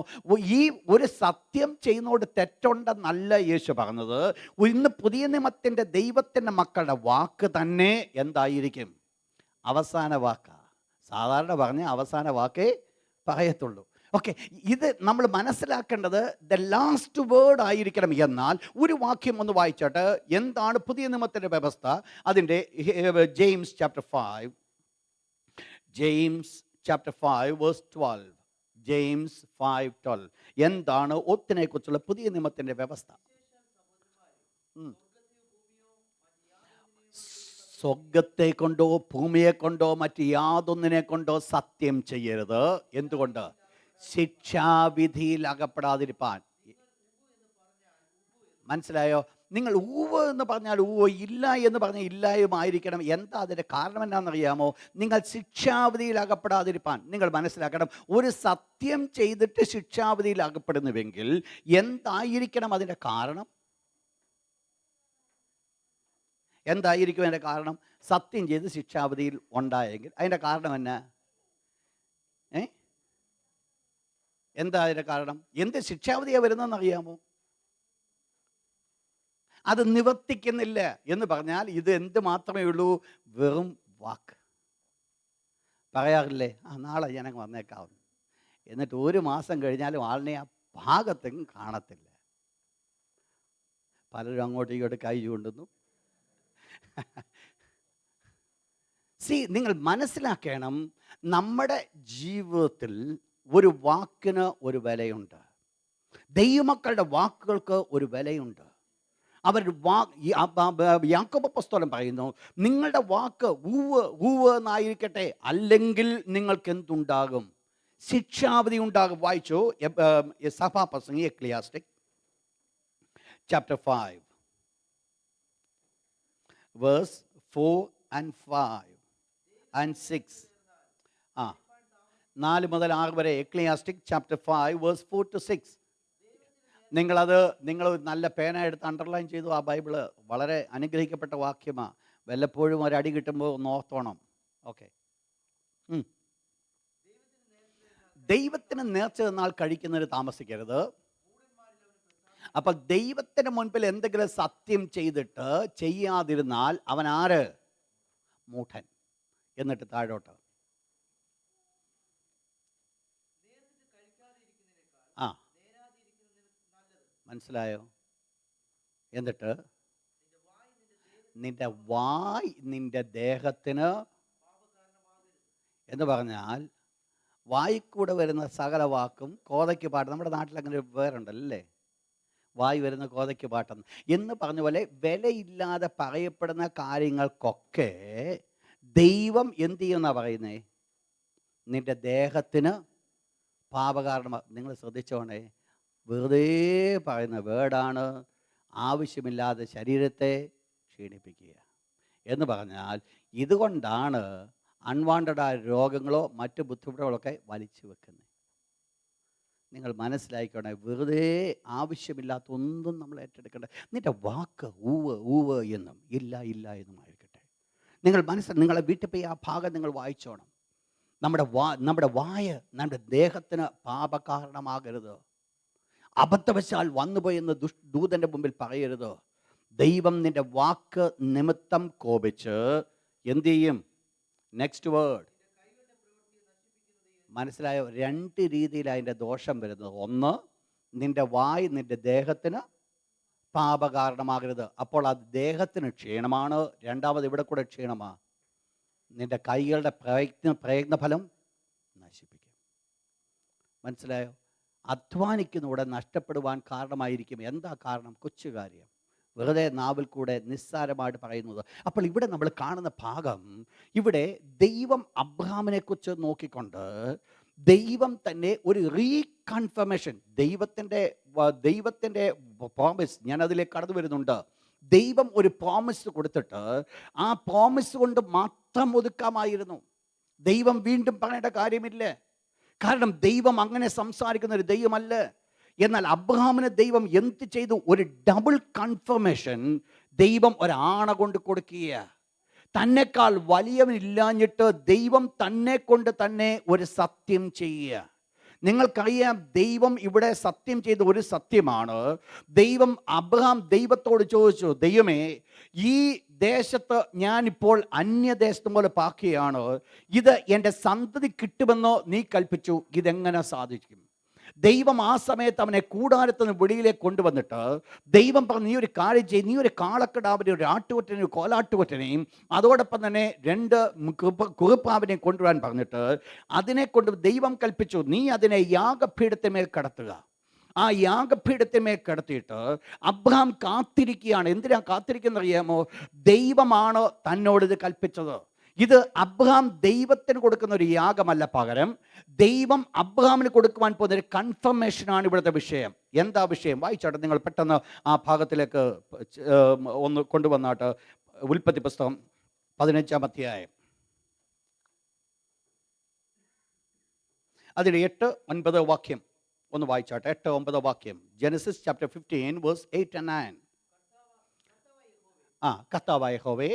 ഈ ഒരു സത്യം ചെയ്യുന്നതോട് തെറ്റുണ്ടെന്നല്ല യേശു പറഞ്ഞത്. ഇന്ന് പുതിയ നിയമത്തിൻ്റെ ദൈവത്തിൻ്റെ മക്കളുടെ വാക്ക് തന്നെ എന്തായിരിക്കും? അവസാന വാക്കാണ്. സാധാരണ പറഞ്ഞ അവസാന വാക്കേ പറയത്തുള്ളൂ. ഓക്കെ, ഇത് നമ്മൾ മനസ്സിലാക്കേണ്ടത് ദ ലാസ്റ്റ് വേർഡ് ആയിരിക്കണം. എന്നാൽ ഒരു വാക്യം ഒന്ന് വായിച്ചോട്ടെ. എന്താണ് പുതിയ നിയമത്തിൻ്റെ വ്യവസ്ഥ? അതിൻ്റെ ജെയിംസ് ചാപ്റ്റർ 5 verse 12. ജെയിംസ് 5:12. എന്താണ് ഒത്തിനെ കുറിച്ചുള്ള പുതിയ നിയമത്തിൻ്റെ വ്യവസ്ഥ? സ്വർഗത്തെ കൊണ്ടോ ഭൂമിയെ കൊണ്ടോ മറ്റ് യാതൊന്നിനെ കൊണ്ടോ സത്യം ചെയ്യരുത്. എന്തുകൊണ്ട്? ശിക്ഷാവിധിയിൽ അകപ്പെടാതിരിപ്പാൻ. മനസ്സിലായോ? നിങ്ങൾ ഊവ് എന്ന് പറഞ്ഞാൽ ഊവ്, ഇല്ല എന്ന് പറഞ്ഞാൽ ഇല്ലായുമായിരിക്കണം. എന്താ അതിൻ്റെ കാരണം? എന്നാണെന്നറിയാമോ? നിങ്ങൾ ശിക്ഷാവിധിയിൽ അകപ്പെടാതിരിപ്പാൻ. നിങ്ങൾ മനസ്സിലാക്കണം, ഒരു സത്യം ചെയ്തിട്ട് ശിക്ഷാവിധിയിൽ അകപ്പെടുന്നുവെങ്കിൽ എന്തായിരിക്കണം അതിൻ്റെ കാരണം? എന്തായിരിക്കും അതിൻ്റെ കാരണം? സത്യം ചെയ്ത് ശിക്ഷാവിധിയിൽ ഉണ്ടായെങ്കിൽ അതിൻ്റെ കാരണം എന്നാ? എന്താ അതിൻ്റെ കാരണം? എന്ത് ശിക്ഷാവിധിയാണ് വരുന്നതെന്ന് അറിയാമോ? അത് നിവർത്തിക്കുന്നില്ല എന്ന് പറഞ്ഞാൽ ഇത് എന്ത് മാത്രമേ ഉള്ളൂ? വെറും വാക്ക്. പറയാറില്ലേ, നാളെ ഞാനങ്ങ് വന്നേക്കാവുന്നു, എന്നിട്ട് ഒരു മാസം കഴിഞ്ഞാലും ആളിനെ ആ ഭാഗത്തെങ്കിലും കാണത്തില്ല. പലരും അങ്ങോട്ടും ഇങ്ങോട്ട് കൈ ചൂണ്ടുന്നു. നിങ്ങൾ മനസ്സിലാക്കണം, നമ്മുടെ ജീവിതത്തിൽ ഒരു വാക്കിന് ഒരു വിലയുണ്ട്. ദൈവമക്കളുടെ വാക്കുകൾക്ക് ഒരു വിലയുണ്ട്. അവരുടെ യാക്കോബ് അപ്പോസ്തലൻ പറയുന്നു, നിങ്ങളുടെ വാക്ക് ഊവ് ഊവ് എന്നായിരിക്കട്ടെ, അല്ലെങ്കിൽ നിങ്ങൾക്ക് എന്തുണ്ടാകും? ശിക്ഷാവിധി ഉണ്ടാകും. വായിച്ചു സഭാപ്രസംഗി എക്ലിയാസ്റ്റിക് chapter 5 verse 4 and 5 and 6. 4 മുതൽ 6 വരെ. എക്ലിയാസ്റ്റിക് chapter 5 verse 4 to 6. നിങ്ങൾ നല്ല പേന എടുത്ത് അണ്ടർലൈൻ ചെയ്തു. ആ ബൈബിള് വളരെ അനുഗ്രഹിക്കപ്പെട്ട വാക്യമാണ്. വല്ലപ്പോഴും ഒരടി കിട്ടുമ്പോൾ ഒന്ന് ഓർത്തോണം. ഓക്കെ. ദൈവത്തിന് നേർച്ച തന്നാൽ കഴിക്കുന്നതിന് താമസിക്കരുത്. അപ്പം ദൈവത്തിന് മുൻപിൽ എന്തെങ്കിലും സത്യം ചെയ്തിട്ട് ചെയ്യാതിരുന്നാൽ അവൻ ആര്? മൂഢൻ. എന്നിട്ട് താഴോട്ട് മനസ്സിലായോ? എന്നിട്ട് നിന്റെ വായ് നിന്റെ ദേഹത്തിന് എന്ന് പറഞ്ഞാൽ വായിക്കൂടെ വരുന്ന സകല വാക്കും കോതയ്ക്ക് പാട്ട്. നമ്മുടെ നാട്ടിൽ അങ്ങനെ വേറുണ്ടല്ലേ, വായി വരുന്ന കോതയ്ക്ക് പാട്ടെന്ന് എന്ന് പറഞ്ഞ പോലെ വിലയില്ലാതെ പറയപ്പെടുന്ന കാര്യങ്ങൾക്കൊക്കെ ദൈവം എന്ത് ചെയ്യുമെന്നാണ് പറയുന്നേ? നിന്റെ ദേഹത്തിന് പാപകാരണമാണ്. നിങ്ങൾ ശ്രദ്ധിച്ചോണേ, വെറുതെ പറയുന്ന വേർഡാണ്. ആവശ്യമില്ലാതെ ശരീരത്തെ ക്ഷീണിപ്പിക്കുക എന്ന് പറഞ്ഞാൽ ഇതുകൊണ്ടാണ് അൺവാണ്ടഡായ രോഗങ്ങളോ മറ്റ് ബുദ്ധിമുട്ടുകളൊക്കെ വലിച്ചു വെക്കുന്നത്. നിങ്ങൾ മനസ്സിലാക്കിക്കോണേ, വെറുതെ ആവശ്യമില്ലാത്ത ഒന്നും നമ്മൾ ഏറ്റെടുക്കേണ്ട. നിൻ്റെ വാക്ക് ഊവ് ഊവ് എന്നും ഇല്ല ഇല്ല എന്നുമായിരിക്കട്ടെ. നിങ്ങൾ നിങ്ങളെ വീട്ടിൽ പോയി ആ ഭാഗം നിങ്ങൾ വായിച്ചോണം. നമ്മുടെ വായ നമ്മുടെ ദേഹത്തിന് പാപകാരണമാകരുത്. അബദ്ധവശാൽ വന്നുപോയെന്ന് ദൂതൻ്റെ മുമ്പിൽ പറയരുത്. ദൈവം നിൻ്റെ വാക്ക് നിമിത്തം കോപിച്ച് എന്തു ചെയ്യും? നെക്സ്റ്റ് വേർഡ് മനസ്സിലായോ? 2 രീതിയിൽ അതിൻ്റെ ദോഷം വരുന്നത്. ഒന്ന്, നിൻ്റെ വായ് നിൻ്റെ ദേഹത്തിന് പാപകാരണമാകരുത്. അപ്പോൾ അത് ദേഹത്തിന് ക്ഷീണമാണ്. രണ്ടാമത് ഇവിടെ കൂടെ ക്ഷീണമാണ്. നിൻ്റെ കൈകളുടെ പ്രയത്നഫലം നശിപ്പിക്കും. മനസ്സിലായോ? അധ്വാനിക്കുന്നൂടെ നഷ്ടപ്പെടുവാൻ കാരണമായിരിക്കും. എന്താ കാരണം? കൊച്ചു കാര്യം, വെറുതെ നാവിൽ കൂടെ നിസ്സാരമായിട്ട് പറയുന്നത്. അപ്പോൾ ഇവിടെ നമ്മൾ കാണുന്ന ഭാഗം, ഇവിടെ ദൈവം അബ്രഹാമിനെക്കുറിച്ച് നോക്കിക്കൊണ്ട് ദൈവം തന്നെ ഒരു റീകൺഫർമേഷൻ, ദൈവത്തിൻ്റെ പ്രോമിസ്, ഞാൻ അതിലേക്ക് കടന്നു വരുന്നുണ്ട്. ദൈവം ഒരു പ്രോമിസ് കൊടുത്തിട്ട് ആ പ്രോമിസ് കൊണ്ട് മാത്രം ഒതുക്കാമായിരുന്നു. ദൈവം വീണ്ടും പറയേണ്ട കാര്യമില്ല. കാരണം ദൈവം അങ്ങനെ സംസാരിക്കുന്ന ഒരു ദൈവമല്ല. എന്നാൽ അബ്രഹാമിന് ദൈവം എന്ത് ചെയ്തു? ഒരു ഡബിൾ കൺഫർമേഷൻ ദൈവം ഒരാണ കൊണ്ട് കൊടുക്കുക. തന്നെക്കാൾ വലിയവനില്ലാഞ്ഞിട്ട് ദൈവം തന്നെ കൊണ്ട് തന്നെ ഒരു സത്യം ചെയ്യുക. നിങ്ങൾക്കറിയാം, ദൈവം ഇവിടെ സത്യം ചെയ്ത ഒരു സത്യമാണ്. അബ്രഹാം ദൈവത്തോട് ചോദിച്ചു, ദൈവമേ, ഈ ദേശത്ത് ഞാനിപ്പോൾ അന്യദേശത്ത് പോലെ പാക്കുകയാണ്, ഇത് എൻ്റെ സന്തതി കിട്ടുമെന്നോ നീ കൽപ്പിച്ചു, ഇതെങ്ങനെ സാധിക്കും? ദൈവം ആ സമയത്ത് അവനെ കൂടാരത്തിൽ നിന്ന് വെളിയിലേക്ക് കൊണ്ടുവന്നിട്ട് ദൈവം പറഞ്ഞു, നീ ഒരു കാര്യം ചെയ്യും, നീ ഒരു കാളക്കിടാവിനെ, ഒരു ആട്ടുകൊറ്റനെയും ഒരു കോലാട്ടുകൊറ്റനെയും അതോടൊപ്പം തന്നെ 2 കുറുപ്പാവിനെയും കൊണ്ടുവരാൻ പറഞ്ഞിട്ട് അതിനെ കൊണ്ട് ദൈവം കൽപ്പിച്ചു, നീ അതിനെ യാഗപീഠത്തിന്മേൽ കടത്തുക. ആ യാഗപീഠത്തിന്മേൽ കടത്തിയിട്ട് അബ്രഹാം കാത്തിരിക്കുകയാണ്. എന്തിനാ കാത്തിരിക്കുന്നത് അറിയാമോ? ദൈവമാണ് തന്നോട് ഇത് കൽപ്പിച്ചത്. ഇത് അബ്രഹാം ദൈവത്തിന് കൊടുക്കുന്ന ഒരു യാഗമല്ല, പകരം ദൈവം അബ്രഹാമിന് കൊടുക്കുവാൻ പോകുന്ന ഒരു കൺഫർമേഷനാണ് ഇവിടുത്തെ വിഷയം. എന്താ വിഷയം? വായിച്ചാട്ടെ നിങ്ങൾ പെട്ടെന്ന് ആ ഭാഗത്തിലേക്ക് ഒന്ന് കൊണ്ടുവന്നാട്ട്. ഉൽപ്പത്തി പുസ്തകം 15-ാം അധ്യായം അതിൽ 8-9 വാക്യം ഒന്ന് വായിച്ചാട്ടെ. 8-9 വാക്യം. Genesis chapter 15 verse 8 and 9. കർത്താവായ യഹോവേ,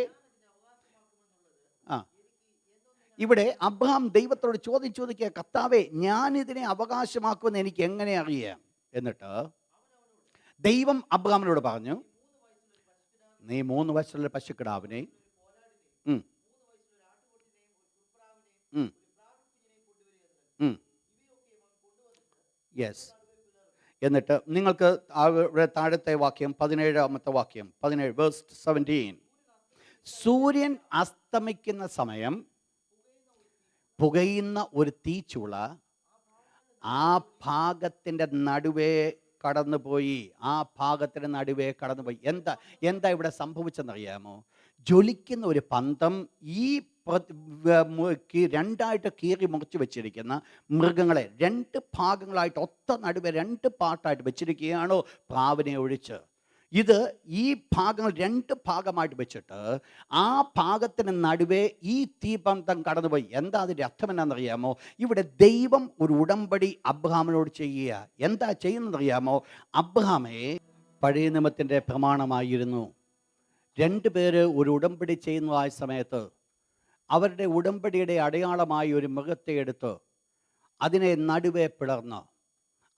ഇവിടെ അബ്രഹാം ദൈവത്തോട് ചോദിക്കുക, കർത്താവേ, ഞാനിതിനെ അവകാശമാക്കുമെന്ന് എനിക്ക് എങ്ങനെ അറിയാം? എന്നിട്ട് ദൈവം അബ്രഹാമിനോട് പറഞ്ഞു, നീ 3 വയസ്സുള്ള പശുക്കിടാവിനെ യെസ്. എന്നിട്ട് നിങ്ങൾക്ക് താഴത്തെ വാക്യം 17-ാമത്തെ വാക്യം 17 വേഴ്സ് 17. സൂര്യൻ അസ്തമിക്കുന്ന സമയം പുകയുന്ന ഒരു തീച്ചുള ആ ഭാഗത്തിൻ്റെ നടുവേ കടന്നുപോയി. എന്താ ഇവിടെ സംഭവിച്ചെന്നറിയാമോ? ജ്വലിക്കുന്ന ഒരു പന്തം ഈ 2 കീറി മുറിച്ച് വെച്ചിരിക്കുന്ന മൃഗങ്ങളെ 2 ഭാഗങ്ങളായിട്ട് ഒത്ത നടുവെ 2 പാർട്ടായിട്ട് വെച്ചിരിക്കുകയാണോ പ്രാവിനെ ഒഴിച്ച്. ഇത് ഈ ഭാഗങ്ങൾ 2 ഭാഗമായിട്ട് വെച്ചിട്ട് ആ ഭാഗത്തിന് നടുവേ ഈ തീപന്തം കടന്നുപോയി. എന്താ അതിൻ്റെ അർത്ഥം എന്നാണെന്നറിയാമോ? ഇവിടെ ദൈവം ഒരു ഉടമ്പടി അബ്രഹാമിനോട് ചെയ്യുക. എന്താ ചെയ്യുന്നതെന്നറിയാമോ? അബ്രഹാമേ, പഴയ നിയമത്തിൻ്റെ പ്രമാണമായിരുന്നു. 2 പേര് ഒരു ഉടമ്പടി ചെയ്യുന്നതായ സമയത്ത് അവരുടെ ഉടമ്പടിയുടെ അടയാളമായി ഒരു മൃഗത്തെ എടുത്ത് അതിനെ നടുവേ പിളർന്ന്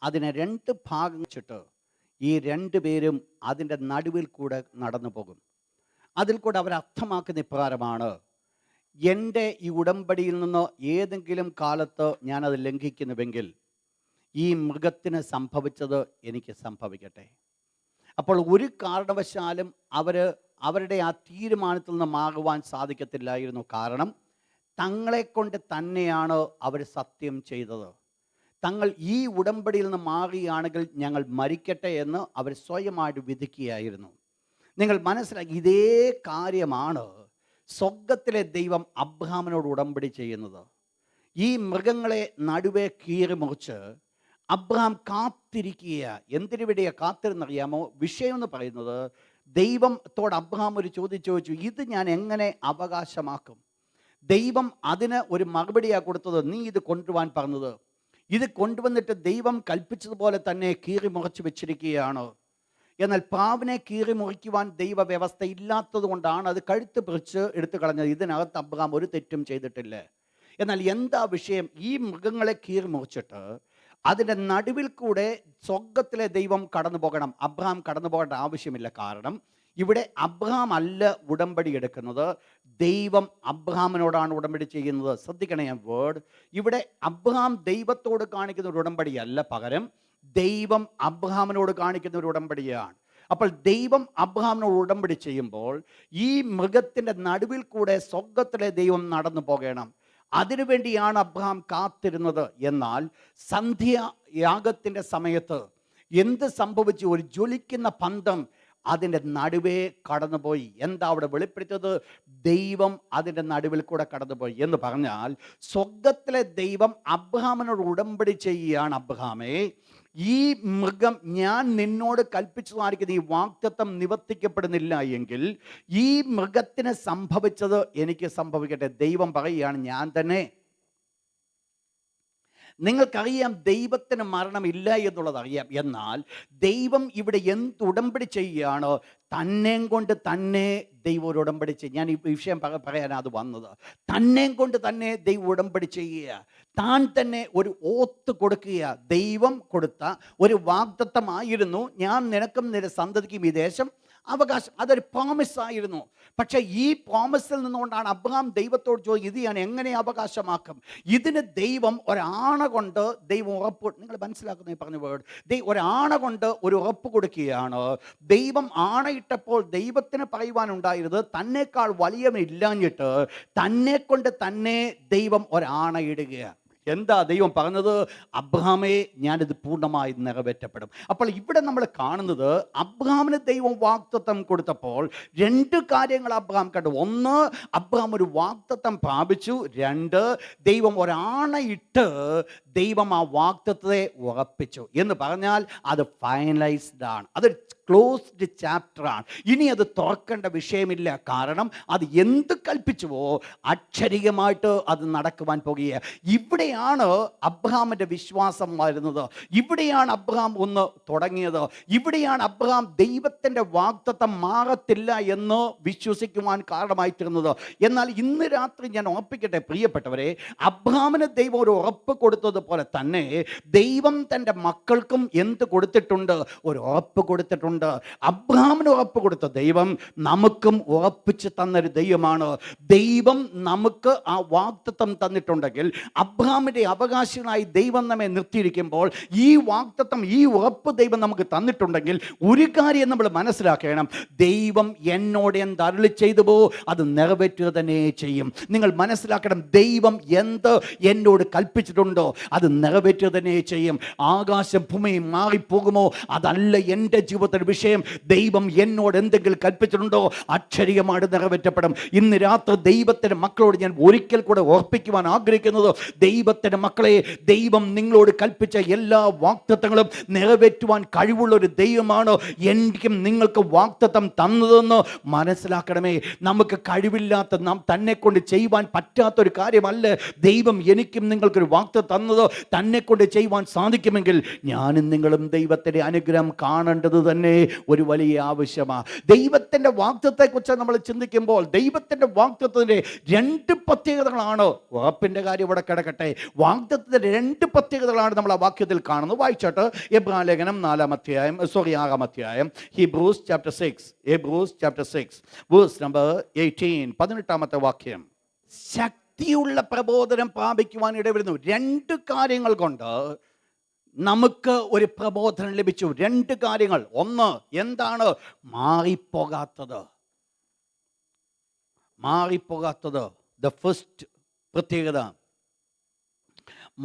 അതിനെ 2 ഭാഗം വെച്ചിട്ട് ഈ 2 പേരും അതിൻ്റെ നടുവിൽ കൂടെ നടന്നു പോകും. അതിൽ കൂടെ അവർ അർത്ഥമാക്കുന്ന ഇപ്രകാരമാണ്, എൻ്റെ ഈ ഉടമ്പടിയിൽ നിന്ന് ഏതെങ്കിലും കാലത്ത് ഞാനത് ലംഘിക്കുന്നുവെങ്കിൽ ഈ മൃഗത്തിന് സംഭവിച്ചത് എനിക്ക് സംഭവിക്കട്ടെ. അപ്പോൾ ഒരു കാരണവശാലും അവരുടെ ആ തീരുമാനത്തിൽ നിന്ന് മാറുവാൻ സാധിക്കത്തില്ലായിരുന്നു. കാരണം തങ്ങളെക്കൊണ്ട് തന്നെയാണ് അവർ സത്യം ചെയ്തത്. തങ്ങൾ ഈ ഉടമ്പടിയിൽ നിന്ന് മാറുകയാണെങ്കിൽ ഞങ്ങൾ മരിക്കട്ടെ എന്ന് അവർ സ്വയമായിട്ട് വിധിക്കുകയായിരുന്നു. നിങ്ങൾ മനസ്സിലാക്കി, ഇതേ കാര്യമാണ് സ്വർഗത്തിലെ ദൈവം അബ്രഹാമിനോട് ഉടമ്പടി ചെയ്യുന്നത്. ഈ മൃഗങ്ങളെ നടുവേ കീറി മുറിച്ച് അബ്രഹാം കാത്തിരിക്കുക. എന്തിനു വേണ്ടിയാ കാത്തിരുന്നറിയാമോ? വിഷയം എന്ന് പറയുന്നത്, ദൈവത്തോട് അബ്രഹാം ഒരു ചോദ്യം ചോദിച്ചു, ഇത് ഞാൻ എങ്ങനെ അവകാശമാക്കും? ദൈവം അതിന് ഒരു മറുപടിയാണ് കൊടുത്തത്. നീ ഇത് കൊണ്ടുപോകാൻ പറഞ്ഞത് ഇത് കൊണ്ടുവന്നിട്ട് ദൈവം കൽപ്പിച്ചതുപോലെ തന്നെ കീറി മുറിച്ച് വെച്ചിരിക്കുകയാണ്. എന്നാൽ പ്രാവിനെ കീറി മുറിക്കുവാൻ ദൈവ വ്യവസ്ഥ ഇല്ലാത്തത് കൊണ്ടാണ് അത് കഴുത്ത് പിടിച്ച് എടുത്തു കളഞ്ഞത്. ഇതിനകത്ത് അബ്രഹാം ഒരു തെറ്റും ചെയ്തിട്ടില്ല. എന്നാൽ എന്താ വിഷയം? ഈ മൃഗങ്ങളെ കീറി മുറിച്ചിട്ട് അതിൻ്റെ നടുവിൽ കൂടെ സ്വർഗത്തിലെ ദൈവം കടന്നു പോകണം. അബ്രഹാം കടന്നു പോകേണ്ട ആവശ്യമില്ല. കാരണം ഇവിടെ അബ്രഹാം അല്ല ഉടമ്പടി എടുക്കുന്നത്, ദൈവം അബ്രഹാമിനോടാണ് ഉടമ്പടി ചെയ്യുന്നത്. ശ്രദ്ധിക്കണേ വേർഡ്. ഇവിടെ അബ്രഹാം ദൈവത്തോട് കാണിക്കുന്ന ഒരു ഉടമ്പടിയല്ല, പകരം ദൈവം അബ്രഹാമിനോട് കാണിക്കുന്ന ഒരു ഉടമ്പടിയാണ്. അപ്പോൾ ദൈവം അബ്രഹാമിനോട് ഉടമ്പടി ചെയ്യുമ്പോൾ ഈ മൃഗത്തിൻ്റെ നടുവിൽ കൂടെ സ്വർഗത്തിലെ ദൈവം നടന്നു പോകണം. അതിനുവേണ്ടിയാണ് അബ്രഹാം കാത്തിരുന്നത്. എന്നാൽ സന്ധ്യായാഗത്തിൻ്റെ സമയത്ത് എന്ത് സംഭവിച്ചു? ഒരു ജ്വലിക്കുന്ന പന്തം അതിൻ്റെ നടുവേ കടന്നുപോയി. എന്താ അവിടെ വെളിപ്പെടുത്തിയത്? ദൈവം അതിൻ്റെ നടുവിൽ കൂടെ കടന്നുപോയി എന്ന് പറഞ്ഞാൽ സ്വർഗത്തിലെ ദൈവം അബ്രഹാമിനോട് ഉടമ്പടി ചെയ്യുകയാണ്. അബ്രഹാമേ, ഈ മൃഗം ഞാൻ നിന്നോട് കൽപ്പിച്ചതായിരിക്കുന്ന ഈ വാഗ്ദത്തം നിവർത്തിക്കപ്പെടുന്നില്ല എങ്കിൽ ഈ മൃഗത്തിന് സംഭവിച്ചത് എനിക്ക് സംഭവിക്കട്ടെ. ദൈവം പറയുകയാണ്, ഞാൻ തന്നെ. നിങ്ങൾക്കറിയാം ദൈവത്തിന് മരണമില്ല എന്നുള്ളത് അറിയാം. എന്നാൽ ദൈവം ഇവിടെ എന്ത് ഉടമ്പടി ചെയ്യുകയാണ്? തന്നെയും കൊണ്ട് തന്നെ ദൈവം ഒരു ഉടമ്പടി ചെയ്യും. ഞാൻ ഈ വിഷയം പറയാനാണ് അത് വന്നത്. തന്നെയും കൊണ്ട് തന്നെ ദൈവം ഉടമ്പടി ചെയ്യുക, താൻ തന്നെ ഒരു ഓത്ത് കൊടുക്കുക. ദൈവം കൊടുത്ത ഒരു വാഗ്ദത്തമായിരുന്നു, ഞാൻ നിനക്കും നിന്റെ സന്തതിക്കും ഈ ദേശം അവകാശം. അതൊരു പ്രോമിസ് ആയിരുന്നു. പക്ഷേ ഈ പ്രോമിസിൽ നിന്നുകൊണ്ടാണ് അബ്രഹാം ദൈവത്തോട് ചോദിക്കും, ഇത് ഞാൻ എങ്ങനെ അവകാശമാക്കും? ഇതിന് ദൈവം ഒരാണ കൊണ്ട് ദൈവം ഉറപ്പ്, നിങ്ങൾ മനസ്സിലാക്കുന്ന ഈ പറഞ്ഞ വേർഡ്, ഒരാണ കൊണ്ട് ഒരു ഉറപ്പ് കൊടുക്കുകയാണ്. ദൈവം ആണയിട്ടപ്പോൾ ദൈവത്തിന് പറയുവാനുണ്ടായിരുന്നത് തന്നെക്കാൾ വലിയവനില്ലാഞ്ഞിട്ട് തന്നെ കൊണ്ട് തന്നെ ദൈവം ഒരാണയിടുകയാണ്. എന്താ ദൈവം പറഞ്ഞത്? അബ്രഹാമേ, ഞാനിത് പൂർണ്ണമായി നിറവേറ്റപ്പെടും. അപ്പോൾ ഇവിടെ നമ്മൾ കാണുന്നത് അബ്രഹാമിന് ദൈവം വാഗ്ദത്തം കൊടുത്തപ്പോൾ രണ്ട് കാര്യങ്ങൾ അബ്രഹാം കണ്ടു. ഒന്ന്, അബ്രഹാം ഒരു വാഗ്ദത്തം പ്രാപിച്ചു. രണ്ട്, ദൈവം ഒരാണയിട്ട് ദൈവം ആ വാഗ്ദത്തത്തെ ഉറപ്പിച്ചു. എന്ന് പറഞ്ഞാൽ അത് ഫൈനലൈസ്ഡ് ആണ്, അതൊരു ക്ലോസ്ഡ് ചാപ്റ്ററാണ്. ഇനി അത് തുറക്കേണ്ട വിഷയമില്ല. കാരണം അത് എന്ത് കൽപ്പിച്ചുവോ അക്ഷരികമായിട്ട് അത് നടക്കുവാൻ പോകുക. ഇവിടെയാണ് അബ്രഹാമിൻ്റെ വിശ്വാസം വരുന്നത്. ഇവിടെയാണ് അബ്രഹാം ഒന്ന് തുടങ്ങിയത്. ഇവിടെയാണ് അബ്രഹാം ദൈവത്തിൻ്റെ വാഗ്ദത്തം മാറത്തില്ല എന്ന് വിശ്വസിക്കുവാൻ കാരണമായിത്തീർന്നത്. എന്നാൽ ഇന്ന് രാത്രി ഞാൻ ഓർപ്പിക്കട്ടെ പ്രിയപ്പെട്ടവരെ, അബ്രഹാമിന് ദൈവം ഒരു ഉറപ്പ് കൊടുത്തതുപോലെ തന്നെ ദൈവം തൻ്റെ മക്കൾക്കും എന്ത് കൊടുത്തിട്ടുണ്ട്? ഒരു ഉറപ്പ് കൊടുത്തിട്ടുണ്ട്. അബ്രഹാമിന് ഉറപ്പ് കൊടുത്ത ദൈവം നമുക്കും ഉറപ്പിച്ച് തന്നൊരു ദൈവമാണ്. ദൈവം നമുക്ക് ആ വാഗ്ദത്തം തന്നിട്ടുണ്ടെങ്കിൽ, അബ്രഹാമിൻ്റെ അവകാശികളായി ദൈവം നമ്മെ നിർത്തിയിരിക്കുമ്പോൾ, ഈ വാഗ്ദത്തം, ഈ ഉറപ്പ് ദൈവം നമുക്ക് തന്നിട്ടുണ്ടെങ്കിൽ ഒരു കാര്യം നമ്മൾ മനസ്സിലാക്കണം, ദൈവം എന്നോട് എന്ത് അരുളി ചെയ്തുവോ അത് നിറവേറ്റുക തന്നെ ചെയ്യും. നിങ്ങൾ മനസ്സിലാക്കണം, ദൈവം എന്ത് എന്നോട് കൽപ്പിച്ചിട്ടുണ്ടോ അത് നിറവേറ്റുക തന്നെ ചെയ്യും. ആകാശം ഭൂമിയും മാറിപ്പോകുമോ? അതല്ല എൻ്റെ ജീവിതത്തിൽ വിഷയം. ദൈവം എന്നോട് എന്തെങ്കിലും കൽപ്പിച്ചിട്ടുണ്ടോ അക്ഷരികമായിട്ട് നിറവേറ്റപ്പെടും. ഇന്ന് രാത്രി ദൈവത്തിൻ്റെ മക്കളോട് ഞാൻ ഒരിക്കൽ കൂടെ ഓർപ്പിക്കുവാൻ ആഗ്രഹിക്കുന്നത്, ദൈവത്തിൻ്റെ മക്കളെ, ദൈവം നിങ്ങളോട് കൽപ്പിച്ച എല്ലാ വാഗ്ദത്തങ്ങളും നിറവേറ്റുവാൻ കഴിവുള്ള ഒരു ദൈവമാണ് എനിക്കും നിങ്ങൾക്ക് വാഗ്ദത്തം തന്നതെന്ന് മനസ്സിലാക്കണമേ. നമുക്ക് കഴിവില്ലാത്ത, നാം തന്നെ കൊണ്ട് ചെയ്യുവാൻ പറ്റാത്തൊരു കാര്യമല്ല ദൈവം എനിക്കും നിങ്ങൾക്കൊരു വാഗ്ദത്തം തന്നത്. തന്നെ കൊണ്ട് ചെയ്യുവാൻ സാധിക്കുമെങ്കിൽ ഞാനും നിങ്ങളും ദൈവത്തിൻ്റെ അനുഗ്രഹം കാണേണ്ടത് തന്നെ ഒരു വലിയ ആവശ്യമാണ്. ദൈവത്തിൻ്റെ വാഗ്ദത്തത്തെക്കുറിച്ച് നമ്മൾ ചിന്തിക്കുമ്പോൾ ദൈവത്തിൻ്റെ വാഗ്ദത്തത്തിൻ്റെ രണ്ട് പ്രത്യേകതകളാണ്. ഉറപ്പിൻ്റെ കാര്യം ഇവിടെ കിടക്കട്ടെ, വാഗ്ദത്തത്തിൻ്റെ രണ്ട് പ്രത്യേകതകളാണ് നമ്മൾ ആ വാക്യത്തിൽ കാണുന്നത്. വായിച്ചോട്ട് എബ്രായ ലേഖനം 6 അധ്യായം, ഹീബ്രൂസ് ചാപ്റ്റർ 6 വേഴ്സ് നമ്പർ 18, 18 വാക്യം. ശക്തിയുള്ള പ്രബോധനം പ്രാപിക്കുവാൻ ഇടവരുന്നു. രണ്ട് കാര്യങ്ങൾ കൊണ്ട് നമുക്ക് ഒരു പ്രബോധനം ലഭിച്ചു. രണ്ട് കാര്യങ്ങൾ. ഒന്ന്, എന്താണ്? മാറിപ്പോകാത്തത്. ദ ഫസ്റ്റ് പ്രത്യേകത,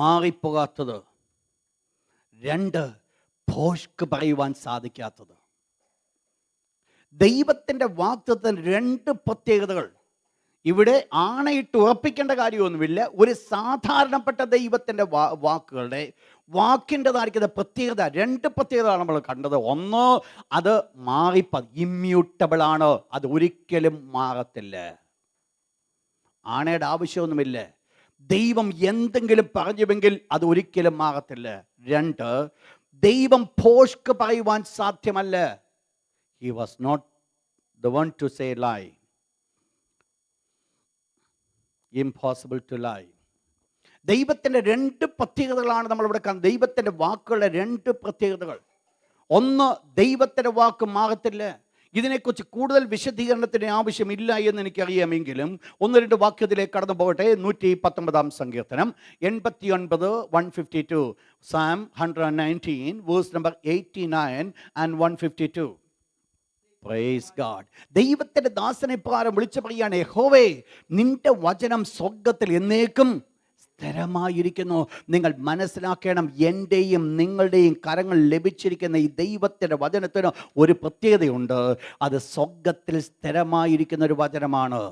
മാറിപ്പോകാത്തത്. രണ്ട്, ഭോഷ്ക് പറയുവാൻ സാധിക്കാത്തത്. ദൈവത്തിൻ്റെ വാഗ്ദത്തത്തിന് രണ്ട് പ്രത്യേകതകൾ. ഇവിടെ ആണയിട്ട് ഉറപ്പിക്കേണ്ട കാര്യമൊന്നുമില്ല. ഒരു സാധാരണപ്പെട്ട ദൈവത്തിൻ്റെ വാക്കിൻ്റെതായിരിക്കുന്ന പ്രത്യേകത, രണ്ട് പ്രത്യേകതകളാണ് നമ്മൾ കണ്ടത്. ഒന്ന്, അത് ഇമ്മ്യൂട്ടബിൾ ആണ്, അത് ഒരിക്കലും മാറത്തില്ല. ആണയുടെ ആവശ്യമൊന്നുമില്ല. ദൈവം എന്തെങ്കിലും പറഞ്ഞുവെങ്കിൽ അത് ഒരിക്കലും മാറത്തില്ല. 2, ദൈവം ഭോഷ്ക് പറയുവാൻ സാധ്യമല്ല. He was not the one to say lie. Impossible to lie. ദൈവത്തിൻ്റെ 2 പ്രത്യേകതകളാണ് നമ്മളിവിടെ കാണുന്നത്. ദൈവത്തിൻ്റെ വാക്കുകളുടെ 2 പ്രത്യേകതകൾ. ഒന്ന്, ദൈവത്തിൻ്റെ വാക്ക് മാറത്തില്ല. ഇതിനെക്കുറിച്ച് കൂടുതൽ വിശദീകരണത്തിന് ആവശ്യമില്ല എന്ന് എനിക്കറിയാമെങ്കിലും 1-2 വാക്യത്തിലേക്ക് കടന്നു പോകട്ടെ. 119 സങ്കീർത്തനം 89, 152. Psalm 119 verse number 89 and 152. Praise God. ദൈവത്തിൻ്റെ ദാസനെ പ്രകാരം വിളിച്ചു പറയാണ്, യഹോവേ നിന്റെ വചനം സ്വർഗ്ഗത്തിൽ എന്നേക്കും സ്ഥിരമായിരിക്കുന്നു. നിങ്ങൾ മനസ്സിലാക്കണം, എൻ്റെയും നിങ്ങളുടെയും കരങ്ങൾ ലഭിച്ചിരിക്കുന്ന ഈ ദൈവത്തിൻ്റെ വചനത്തിന് ഒരു പ്രത്യേകതയുണ്ട്. അത് സ്വർഗ്ഗത്തിൽ സ്ഥിരമായിരിക്കുന്ന ഒരു വചനമാണ്.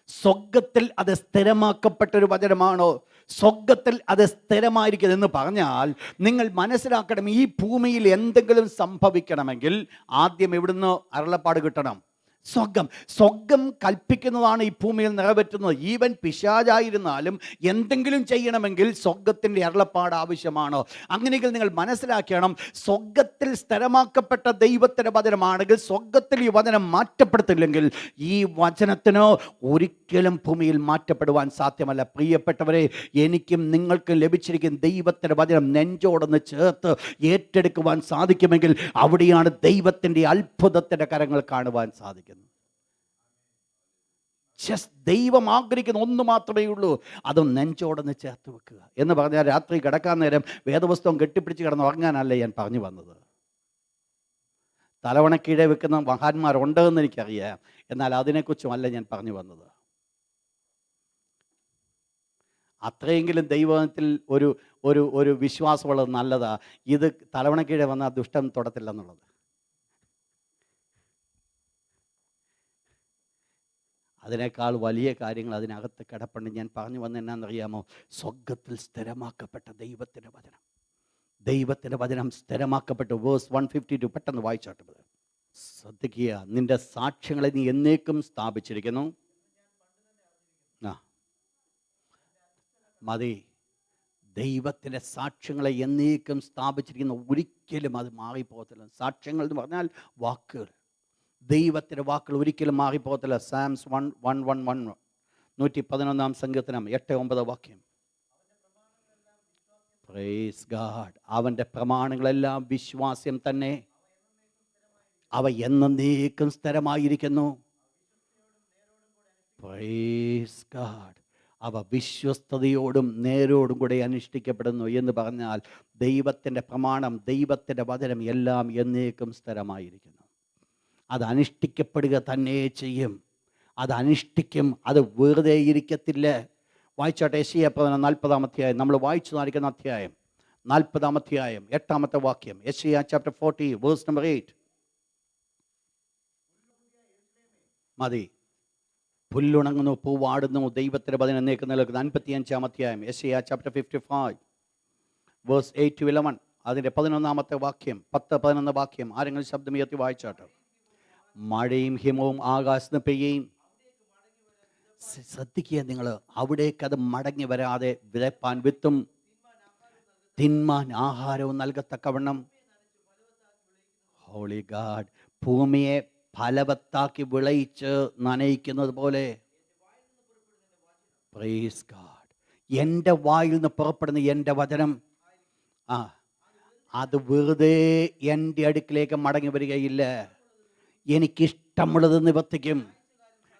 സ്വർഗ്ഗത്തിൽ അത് സ്ഥിരമാക്കപ്പെട്ടൊരു വചനമാണോ? സ്വർഗ്ഗത്തിൽ അത് സ്ഥിരമായിരിക്കുന്നത് എന്ന് പറഞ്ഞാൽ നിങ്ങൾ മനസ്സിലാക്കണം, ഈ ഭൂമിയിൽ എന്തെങ്കിലും സംഭവിക്കണമെങ്കിൽ ആദ്യം എവിടുന്ന് അരുളപ്പാട് കിട്ടണം? സ്വർഗം കൽപ്പിക്കുന്നതാണ് ഈ ഭൂമിയിൽ നിറവേറ്റുന്നത്. ഈവൻ പിശാചായിരുന്നാലും എന്തെങ്കിലും ചെയ്യണമെങ്കിൽ സ്വർഗത്തിൻ്റെ അരുളപ്പാട് ആവശ്യമാണ്. അങ്ങനെയെങ്കിൽ നിങ്ങൾ മനസ്സിലാക്കണം, സ്വർഗത്തിൽ സ്ഥിരമാക്കപ്പെട്ട ദൈവത്തിൻ്റെ വചനമാണെങ്കിൽ സ്വർഗത്തിൽ ഈ വചനം മാറ്റപ്പെടുത്തില്ലെങ്കിൽ ഈ വചനത്തിന് ഒരിക്കലും ഭൂമിയിൽ മാറ്റപ്പെടുവാൻ സാധ്യമല്ല. പ്രിയപ്പെട്ടവരെ, എനിക്കും നിങ്ങൾക്കും ലഭിച്ചിരിക്കുന്ന ദൈവത്തിൻ്റെ വചനം നെഞ്ചോടൊന്ന് ചേർത്ത് ഏറ്റെടുക്കുവാൻ സാധിക്കുമെങ്കിൽ അവിടെയാണ് ദൈവത്തിൻ്റെ അത്ഭുതത്തിൻ്റെ കരങ്ങൾ കാണുവാൻ സാധിക്കുന്നത്. ദൈവം ആഗ്രഹിക്കുന്ന ഒന്ന് മാത്രമേ ഉള്ളൂ, അതും നെഞ്ചോടൊന്ന് ചേർത്ത് വെക്കുക. എന്ന് പറഞ്ഞാൽ രാത്രി കിടക്കാൻ നേരം വേദപുസ്തകം കെട്ടിപ്പിടിച്ച് കിടന്ന് ഉറങ്ങാനല്ല ഞാൻ പറഞ്ഞു വന്നത്. തലവണക്കീഴെ വെക്കുന്ന മഹാന്മാരുണ്ടെന്ന് എനിക്കറിയാം, എന്നാൽ അതിനെക്കുറിച്ചുമല്ല ഞാൻ പറഞ്ഞു വന്നത്. അത്രയെങ്കിലും ദൈവത്തിൽ ഒരു ഒരു ഒരു വിശ്വാസമുള്ളത് നല്ലതാ. ഇത് തലവണക്കീഴെ വന്നാൽ ദുഷ്ടം തൊടത്തില്ലെന്നുള്ളത്. അതിനേക്കാൾ വലിയ കാര്യങ്ങൾ അതിനകത്ത് കിടപ്പുണ്ട്. ഞാൻ പറഞ്ഞു വന്ന എന്നാണെന്നറിയാമോ? സ്വർഗത്തിൽ സ്ഥിരമാക്കപ്പെട്ട ദൈവത്തിൻ്റെ വചനം. ദൈവത്തിൻ്റെ വചനം സ്ഥിരമാക്കപ്പെട്ടു. വേഴ്സ് 152 പെട്ടെന്ന് വായിച്ചാട്ടത്. ശ്രദ്ധിക്കുക, നിന്റെ സാക്ഷ്യങ്ങളെ നീ എന്നേക്കും സ്ഥാപിച്ചിരിക്കുന്നു. മതി. ദൈവത്തിൻ്റെ സാക്ഷ്യങ്ങളെ എന്നേക്കും സ്ഥാപിച്ചിരിക്കുന്നു. ഒരിക്കലും അത് മാറിപ്പോകത്തില്ല. സാക്ഷ്യങ്ങൾ എന്ന് പറഞ്ഞാൽ വാക്കുകൾ. ദൈവത്തിൻ്റെ വാക്കുകൾ ഒരിക്കലും മാറിപ്പോകത്തില്ല. സാംസ് 111 111 സങ്കീർത്തനം 8-9 വാക്യം. Praise God. അവൻ്റെ പ്രമാണങ്ങളെല്ലാം വിശ്വാസ്യം തന്നെ, അവ എന്നേക്കും സ്ഥിരമായിരിക്കുന്നു. Praise God. അവ വിശ്വസ്തയോടും നേരോടും കൂടെ അനുഷ്ഠിക്കപ്പെടുന്നു. എന്ന് പറഞ്ഞാൽ ദൈവത്തിൻ്റെ പ്രമാണം, ദൈവത്തിൻ്റെ വചനം എല്ലാം എന്നേക്കും സ്ഥിരമായിരിക്കുന്നു. അത് അനുഷ്ഠിക്കപ്പെടുക തന്നെ ചെയ്യും. അത് അനുഷ്ഠിക്കും. അത് വെറുതെ ഇരിക്കത്തില്ല. വായിച്ചോട്ടെ, യെശയ്യാ 40 അധ്യായം. നമ്മൾ വായിച്ചു കാണിക്കുന്ന അധ്യായം 40 അധ്യായം 8 വാക്യം. യെശയ്യാ ചാപ്റ്റർ 40 വേഴ്സ് നമ്പർ 8. മതി. പുല്ലുണങ്ങുന്നു, പൂവാടുന്നു, ദൈവത്തിൻ്റെ വചനം എന്നേക്കും നിലനിൽക്കുന്നു. 55 അധ്യായം. യെശയ്യാ ചാപ്റ്റർ 55 വേഴ്സ് 8-11. അതിൻ്റെ 11 വാക്യം, 10-11 വാക്യം. ആരെങ്കിലും ശബ്ദമുയർത്തി വായിച്ചാട്ടോ. മഴയും ഹിമവും ആകാശത്ത് പെയ്യുകയും. ശ്രദ്ധിക്കുക നിങ്ങൾ, അവിടേക്ക് അത് മടങ്ങി വരാതെ വിതപ്പാൻ വിത്തും തിന്മാൻ ആഹാരവും നൽകത്തക്കവണ്ണം. Holy God. ഭൂമിയെ ഫലവത്താക്കി വിളയിച്ച് നനയിക്കുന്നത് പോലെ, പ്രൈസ് ഗാഡ്, എൻ്റെ വായിൽ നിന്ന് പുറപ്പെടുന്ന എൻ്റെ വചനം അത് വെറുതെ എൻ്റെ അടുക്കിലേക്ക് മടങ്ങി വരികയില്ല. എനിക്കിഷ്ടമുള്ളത് നിവർത്തിക്കും.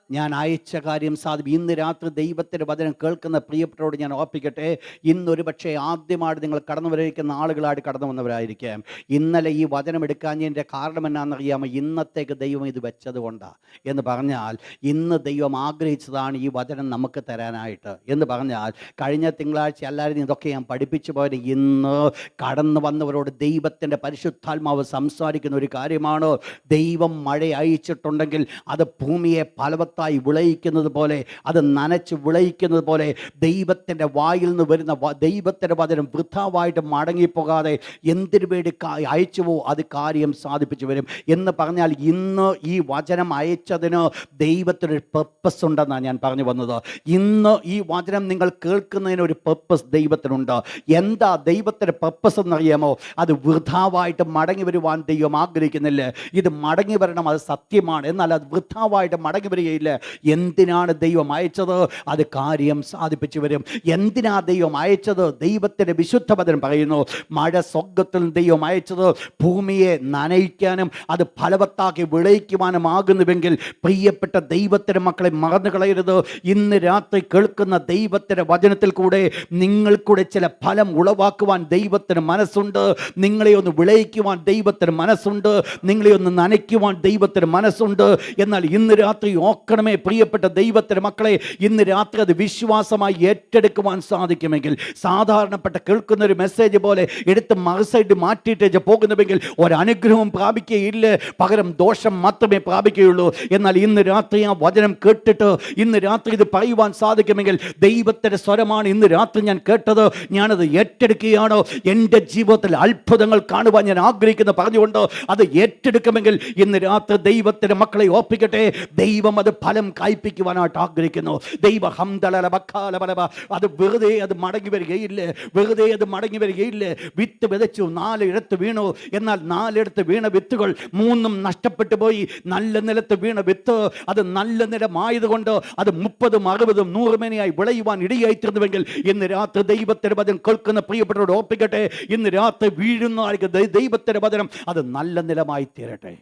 ഞാൻ അയച്ച കാര്യം സാധിക്കും. ഇന്ന് രാത്രി ദൈവത്തിൻ്റെ വചനം കേൾക്കുന്ന പ്രിയപ്പെട്ടവരോട് ഞാൻ ഓർപ്പിക്കട്ടെ, ഇന്നൊരു പക്ഷേ ആദ്യമായിട്ട് നിങ്ങൾ കടന്നു വരയ്ക്കുന്ന ആളുകളായിട്ട് കടന്നു വന്നവരായിരിക്കാം. ഇന്നലെ ഈ വചനം എടുക്കാഞ്ഞതിൻ്റെ കാരണം എന്നാണെന്നറിയാമോ? ഇന്നത്തേക്ക് ദൈവം ഇത് വെച്ചത് കൊണ്ടാണ്. എന്ന് പറഞ്ഞാൽ ഇന്ന് ദൈവം ആഗ്രഹിച്ചതാണ് ഈ വചനം നമുക്ക് തരാനായിട്ട്. എന്ന് പറഞ്ഞാൽ കഴിഞ്ഞ തിങ്കളാഴ്ച എല്ലാവരും ഇതൊക്കെ ഞാൻ പഠിപ്പിച്ചു പോയത്. ഇന്ന് കടന്നു വന്നവരോട് ദൈവത്തിൻ്റെ പരിശുദ്ധാത്മാവ് സംസാരിക്കുന്ന ഒരു കാര്യമാണ്. ദൈവം മഴ അയച്ചിട്ടുണ്ടെങ്കിൽ അത് ഭൂമിയെ ഫലവത്താക്കി ഫലവത്തായി വിളയിക്കുന്നത് പോലെ, അത് നനച്ച് വിളയിക്കുന്നത് പോലെ ദൈവത്തിൻ്റെ വായിൽ നിന്ന് വരുന്ന ദൈവത്തിൻ്റെ വചനം വൃഥാവായിട്ട് മടങ്ങിപ്പോകാതെ എന്തിനു വേണ്ടി അയച്ചുവോ അത് കാര്യം സാധിപ്പിച്ചു വരും. എന്ന് പറഞ്ഞാൽ ഇന്ന് ഈ വചനം അയച്ചതിന് ദൈവത്തിനൊരു പർപ്പസ് ഉണ്ടെന്നാണ് ഞാൻ പറഞ്ഞു വന്നത്. ഇന്ന് ഈ വചനം നിങ്ങൾ കേൾക്കുന്നതിന് ഒരു പർപ്പസ് ദൈവത്തിനുണ്ട്. എന്താ ദൈവത്തിൻ്റെ പർപ്പസ് എന്നറിയാമോ? അത് വൃഥാവായിട്ട് മടങ്ങി വരുവാൻ ദൈവം ആഗ്രഹിക്കുന്നില്ല. ഇത് മടങ്ങി വരണം, അത് സത്യമാണ്. എന്നാൽ അത് വൃഥാവായിട്ട് മടങ്ങി വരികയില്ല. എന്തിനാണ് ദൈവം അയച്ചത്? അത് കാര്യം സാധിപ്പിച്ചു വരും. എന്തിനാ ദൈവം അയച്ചത്? ദൈവത്തിൻ്റെ വിശുദ്ധ വചനം പറയുന്നു, മഴ സ്വർഗ്ഗത്തിൽ ദൈവം അയച്ചത് ഭൂമിയെ നനയിക്കാനും അത് ഫലവത്താക്കി വിളയിക്കുവാനും ആകുന്നുവെങ്കിൽ പ്രിയപ്പെട്ട ദൈവത്തിൻ്റെ മക്കളെ മറന്നു കളയരുത്. ഇന്ന് രാത്രി കേൾക്കുന്ന ദൈവത്തിൻ്റെ വചനത്തിൽ കൂടെ നിങ്ങൾക്കൂടെ ചില ഫലം ഉളവാക്കുവാൻ ദൈവത്തിന് മനസ്സുണ്ട്. നിങ്ങളെ ഒന്ന് വിളയിക്കുവാൻ ദൈവത്തിന് മനസ്സുണ്ട്. നിങ്ങളെ ഒന്ന് നനയ്ക്കുവാൻ ദൈവത്തിന് മനസ്സുണ്ട്. എന്നാൽ ഇന്ന് രാത്രി ഓർക്കണമേ പ്രിയപ്പെട്ട ദൈവത്തിൻ്റെ മക്കളെ, ഇന്ന് രാത്രി അത് വിശ്വാസമായി ഏറ്റെടുക്കുവാൻ സാധിക്കുമെങ്കിൽ, സാധാരണപ്പെട്ട കേൾക്കുന്ന ഒരു മെസ്സേജ് പോലെ എടുത്ത് മറുസൈഡ് മാറ്റിയിട്ട് പോകുന്നുവെങ്കിൽ ഒരനുഗ്രഹവും പ്രാപിക്കുകയില്ല, പകരം ദോഷം മാത്രമേ പ്രാപിക്കുകയുള്ളൂ. എന്നാൽ ഇന്ന് രാത്രി ആ വചനം കേട്ടിട്ട് ഇന്ന് രാത്രി ഇത് പറയുവാൻ സാധിക്കുമെങ്കിൽ, ദൈവത്തിൻ്റെ സ്വരമാണ് ഇന്ന് രാത്രി ഞാൻ കേട്ടത്, ഞാനത് ഏറ്റെടുക്കുകയാണോ, എൻ്റെ ജീവിതത്തിൽ അത്ഭുതങ്ങൾ കാണുവാൻ ഞാൻ ആഗ്രഹിക്കുന്നു പറഞ്ഞുകൊണ്ട് അത് ഏറ്റെടുക്കുമെങ്കിൽ ഇന്ന് രാത്രി ദൈവത്തിൻ്റെ മക്കളെ ഓർപ്പിക്കട്ടെ, ദൈവം അത് ഫലം കായ്പിക്കുവാനായിട്ട് ആഗ്രഹിക്കുന്നു. ദൈവ ഹംദലല ബക്കാല ബലബ, അത് വെറുതെ അത് മടങ്ങി വരികയില്ല, വെറുതെ അത് മടങ്ങി വരികയില്ല. വിത്ത് വിതച്ചു, 4 ഇടത്ത് വീണു. എന്നാൽ 4 ഇടത്ത് വീണ വിത്തുകൾ 3 നഷ്ടപ്പെട്ടു പോയി. നല്ല നിലത്ത് വീണ വിത്ത് അത് നല്ല നിലമായതുകൊണ്ട് അത് 30, 60, 100 മേനിയായി വിളയുവാൻ ഇടയായിത്തീർന്നുവെങ്കിൽ ഇന്ന് രാത്രി ദൈവത്തിൻ്റെ വചനം കേൾക്കുന്ന പ്രിയപ്പെട്ടവരോട് ഓർപ്പിക്കട്ടെ, ഇന്ന് രാത്രി വീഴുന്ന ദൈവത്തിൻ്റെ വചനം അത് നല്ല നിലമായി തീരട്ടെ.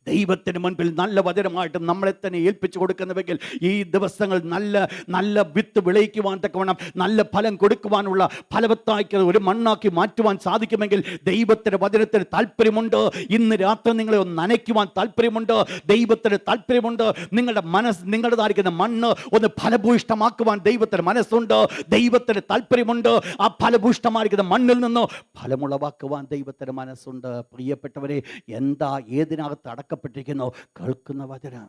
ദൈവത്തിന് മുൻപിൽ നല്ല വചനമായിട്ട് നമ്മളെ തന്നെ ഏൽപ്പിച്ചു കൊടുക്കുന്നുവെങ്കിൽ ഈ ദിവസങ്ങൾ നല്ല നല്ല വിത്ത് വിളയിക്കുവാൻ തക്കവണ്ണം നല്ല ഫലം കൊടുക്കുവാനുള്ള ഫലവത്താക്കി ഒരു മണ്ണാക്കി മാറ്റുവാൻ സാധിക്കുമെങ്കിൽ ദൈവത്തിൻ്റെ വചനത്തിന് താല്പര്യമുണ്ട്. ഇന്ന് രാത്രി നിങ്ങളെ ഒന്ന് നനയ്ക്കുവാൻ താല്പര്യമുണ്ട്. ദൈവത്തിന് താല്പര്യമുണ്ട്. നിങ്ങളുടെ മനസ്സ്, നിങ്ങളുടേതായിരിക്കുന്ന മണ്ണ് ഒന്ന് ഫലഭൂയിഷ്ടമാക്കുവാൻ ദൈവത്തിന് മനസ്സുണ്ട്. ദൈവത്തിന് താല്പര്യമുണ്ട്. ആ ഫലഭൂയിഷ്ടമായിരിക്കുന്ന മണ്ണിൽ നിന്ന് ഫലമുളവാക്കുവാൻ ദൈവത്തിന് മനസ്സുണ്ട്. പ്രിയപ്പെട്ടവരെ, എന്താ ഏതിനകത്ത് അടക്കപ്പെട്ടിരിക്കുന്നു? കേൾക്കുന്ന വചനം.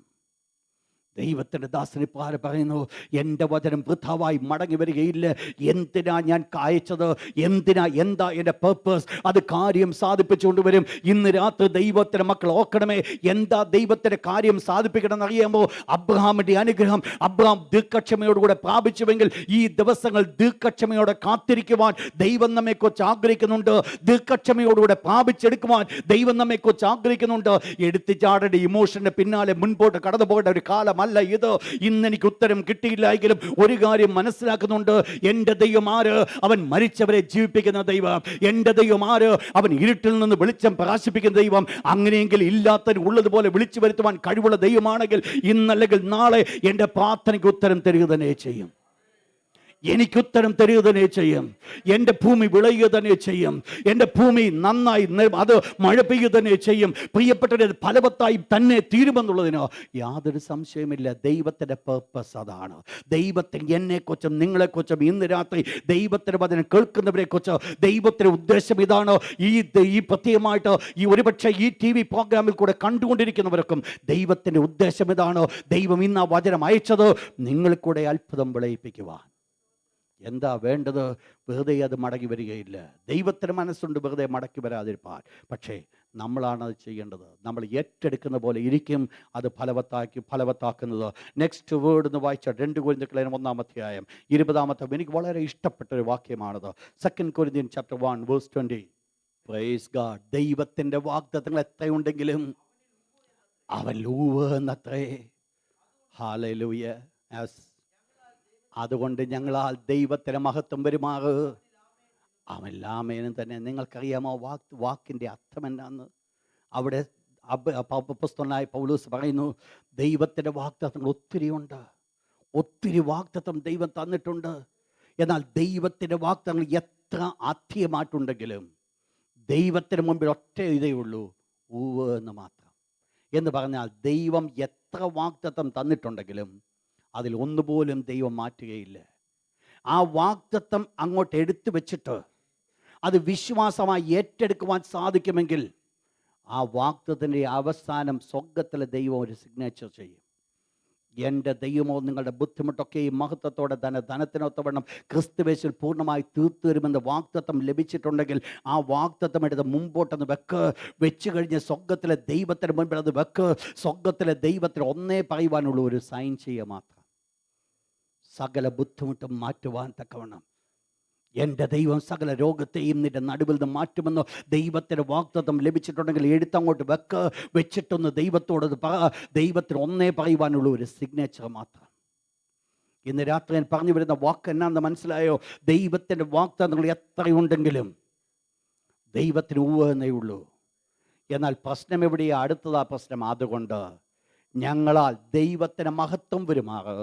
ദൈവത്തിൻ്റെ ദാസനിപ്പാര പറയുന്നു, എൻ്റെ വചനം വൃഥാവായി മടങ്ങി വരികയില്ല. എന്തിനാ ഞാൻ അയച്ചത്? എന്താ എൻ്റെ പർപ്പസ്? അത് കാര്യം സാധിപ്പിച്ചുകൊണ്ട് വരും. ഇന്ന് രാത്രി ദൈവത്തിൻ്റെ മക്കൾ ഓർക്കണമേ, എന്താ ദൈവത്തിൻ്റെ കാര്യം സാധിപ്പിക്കണം എന്നറിയാമോ? അബ്രഹാമിൻ്റെ അനുഗ്രഹം അബ്രഹാം ദീർഘക്ഷമയോടുകൂടെ പ്രാപിച്ചുവെങ്കിൽ ഈ ദിവസങ്ങൾ ദീർഘക്ഷമയോടെ കാത്തിരിക്കുവാൻ ദൈവം നമ്മെക്കുറിച്ച് ആഗ്രഹിക്കുന്നുണ്ട്. ദീർഘക്ഷമയോടുകൂടെ പ്രാപിച്ചെടുക്കുവാൻ ദൈവം നമ്മെക്കുറിച്ച് ആഗ്രഹിക്കുന്നുണ്ട്. എടുത്തുചാടേണ്ട ഇമോഷൻ്റെ പിന്നാലെ മുൻപോട്ട് കടന്നു പോകേണ്ട ഒരു കാലമല്ല ഇത്. ഇന്ന് എനിക്ക് ഉത്തരം കിട്ടിയില്ല എങ്കിലും ഒരു കാര്യം മനസ്സിലാക്കുന്നുണ്ട്, എൻ്റെ ദൈവം ആര്? അവൻ മരിച്ചവരെ ജീവിപ്പിക്കുന്ന ദൈവം. എൻ്റെ ദൈവം ആര്? അവൻ ഇരുട്ടിൽ നിന്ന് വെളിച്ചം പ്രകാശിപ്പിക്കുന്ന ദൈവം. അങ്ങനെയെങ്കിൽ ഇല്ലാത്തതിന് ഉള്ളതുപോലെ വിളിച്ചു വരുത്തുവാൻ കഴിവുള്ള ദൈവമാണെങ്കിൽ ഇന്നല്ലെങ്കിൽ നാളെ എൻ്റെ പ്രാർത്ഥനയ്ക്ക് ഉത്തരം തരിക തന്നെ ചെയ്യും. എനിക്കുത്തരം തരിക തന്നെ ചെയ്യും. എൻ്റെ ഭൂമി വിളയുക തന്നെ ചെയ്യും. എൻ്റെ ഭൂമി നന്നായി അത് മഴ പെയ്യുക തന്നെ ചെയ്യും. പ്രിയപ്പെട്ടവരെ, ഫലവത്തായി തന്നെ തീരുമെന്നുള്ളതിനോ യാതൊരു സംശയമില്ല. ദൈവത്തിൻ്റെ പർപ്പസ് അതാണ്. ദൈവത്തിന് എന്നെക്കുറിച്ചും നിങ്ങളെക്കുറിച്ചും ഇന്ന് രാത്രി ദൈവത്തിൻ്റെ വചനം കേൾക്കുന്നവരെക്കുറിച്ച് ദൈവത്തിൻ്റെ ഉദ്ദേശം ഇതാണ്. ഈ പ്രത്യേകമായിട്ട് ഈ ഒരുപക്ഷെ ഈ TV പ്രോഗ്രാമിൽ കൂടെ കണ്ടുകൊണ്ടിരിക്കുന്നവർക്കും ദൈവത്തിൻ്റെ ഉദ്ദേശം ഇതാണ്. ദൈവം ഇന്ന് ആ വചനം അയച്ചത് നിങ്ങളിൽ കൂടെ അത്ഭുതം വിളയിപ്പിക്കുവാൻ. എന്താ വേണ്ടത്? വെറുതെ അത് മടങ്ങി വരികയില്ല. ദൈവത്തിന് മനസ്സുണ്ട് വെറുതെ മടക്കി വരാതിരിപ്പാൻ. പക്ഷേ നമ്മളാണ് അത് ചെയ്യേണ്ടത്. നമ്മൾ ഏറ്റെടുക്കുന്ന പോലെ ഇരിക്കും അത് ഫലവത്താക്കുന്നത്. നെക്സ്റ്റ് വേർഡ് എന്ന് വായിച്ച 2 കൊരിന്ത്യർ 1-ാം അധ്യായം 20-ാമത്തെ എനിക്ക് വളരെ ഇഷ്ടപ്പെട്ടൊരു വാക്യമാണത്. 2 Corinthians chapter 1 verse 20. Praise God. ദൈവത്തിൻ്റെ വാഗ്ദത്തങ്ങൾ എത്രയുണ്ടെങ്കിലും അവൻ എന്നത്രേ. ഹല്ലേലൂയ. അതുകൊണ്ട് ഞങ്ങളാൽ ദൈവത്തിന് മഹത്വം വരുമാറ്. അവെല്ലാമേനും തന്നെ. നിങ്ങൾക്കറിയാമോ വാക്കിൻ്റെ അർത്ഥം എന്നാന്ന്? അവിടെ അപ്പോസ്തലനായ പൗലോസ് പറയുന്നു, ദൈവത്തിൻ്റെ വാഗ്ദത്തങ്ങൾ ഒത്തിരിയുണ്ട്. ഒത്തിരി വാഗ്ദത്തം ദൈവം തന്നിട്ടുണ്ട്. എന്നാൽ ദൈവത്തിൻ്റെ വാഗ്ദത്തങ്ങൾ എത്ര അധികമായിട്ടുണ്ടെങ്കിലും ദൈവത്തിന് മുമ്പിൽ ഒറ്റ ഇതേ ഉള്ളൂ, എന്ന് മാത്രം. എന്ന് പറഞ്ഞാൽ ദൈവം എത്ര വാഗ്ദത്തം തന്നിട്ടുണ്ടെങ്കിലും അതിൽ ഒന്നുപോലും ദൈവം മാറ്റുകയില്ല. ആ വാഗ്ദത്തം അങ്ങോട്ട് എടുത്തു വെച്ചിട്ട് അത് വിശ്വാസമായി ഏറ്റെടുക്കുവാൻ സാധിക്കുമെങ്കിൽ ആ വാഗ്ദത്തത്തിൻ്റെ അവസാനം സ്വർഗ്ഗത്തിലെ ദൈവം ഒരു സിഗ്നേച്ചർ ചെയ്യും. എൻ്റെ ദൈവമോ നിങ്ങളുടെ ബുദ്ധിമുട്ടൊക്കെ ഈ മഹത്വത്തോടെ ധനത്തിനൊത്തവണ്ണം ക്രിസ്തുവേശുവിൽ പൂർണ്ണമായി തീർത്തു തരുമെന്ന് വാഗ്ദത്തം ലഭിച്ചിട്ടുണ്ടെങ്കിൽ ആ വാഗ്ദത്തം എടുത്ത് മുമ്പോട്ടൊന്ന് വെച്ച് കഴിഞ്ഞ് സ്വർഗത്തിലെ ദൈവത്തിന് മുൻപിൽ അത് സ്വർഗത്തിലെ ദൈവത്തിന് ഒന്നേ പറയുവാനുള്ള ഒരു സൈൻ ചെയ്യുക മാത്രം. സകല ബുദ്ധിമുട്ടും മാറ്റുവാൻ തക്കവണ്ണം എൻ്റെ ദൈവം സകല രോഗത്തെയും നിന്റെ നടുവിൽ നിന്ന് മാറ്റുമെന്ന് ദൈവത്തിന് വാഗ്ദത്തം ലഭിച്ചിട്ടുണ്ടെങ്കിൽ എടുത്തങ്ങോട്ട് വെച്ചിട്ടൊന്ന് ദൈവത്തിന് ഒന്നേ പറയുവാനുള്ള ഒരു സിഗ്നേച്ചർ മാത്രം. ഇന്ന് രാത്രി ഞാൻ പറഞ്ഞു വരുന്ന വാക്ക് എന്നാന്ന് മനസ്സിലായോ? ദൈവത്തിൻ്റെ വാഗ്ദത്തങ്ങൾ എത്രയുണ്ടെങ്കിലും ദൈവത്തിന് എന്നേ ഉള്ളൂ. എന്നാൽ പ്രശ്നം എവിടെയാണ്? അടുത്തതാ പ്രശ്നം. അതുകൊണ്ട് ഞങ്ങളാൽ ദൈവത്തിന് മഹത്വം വരുമാറ്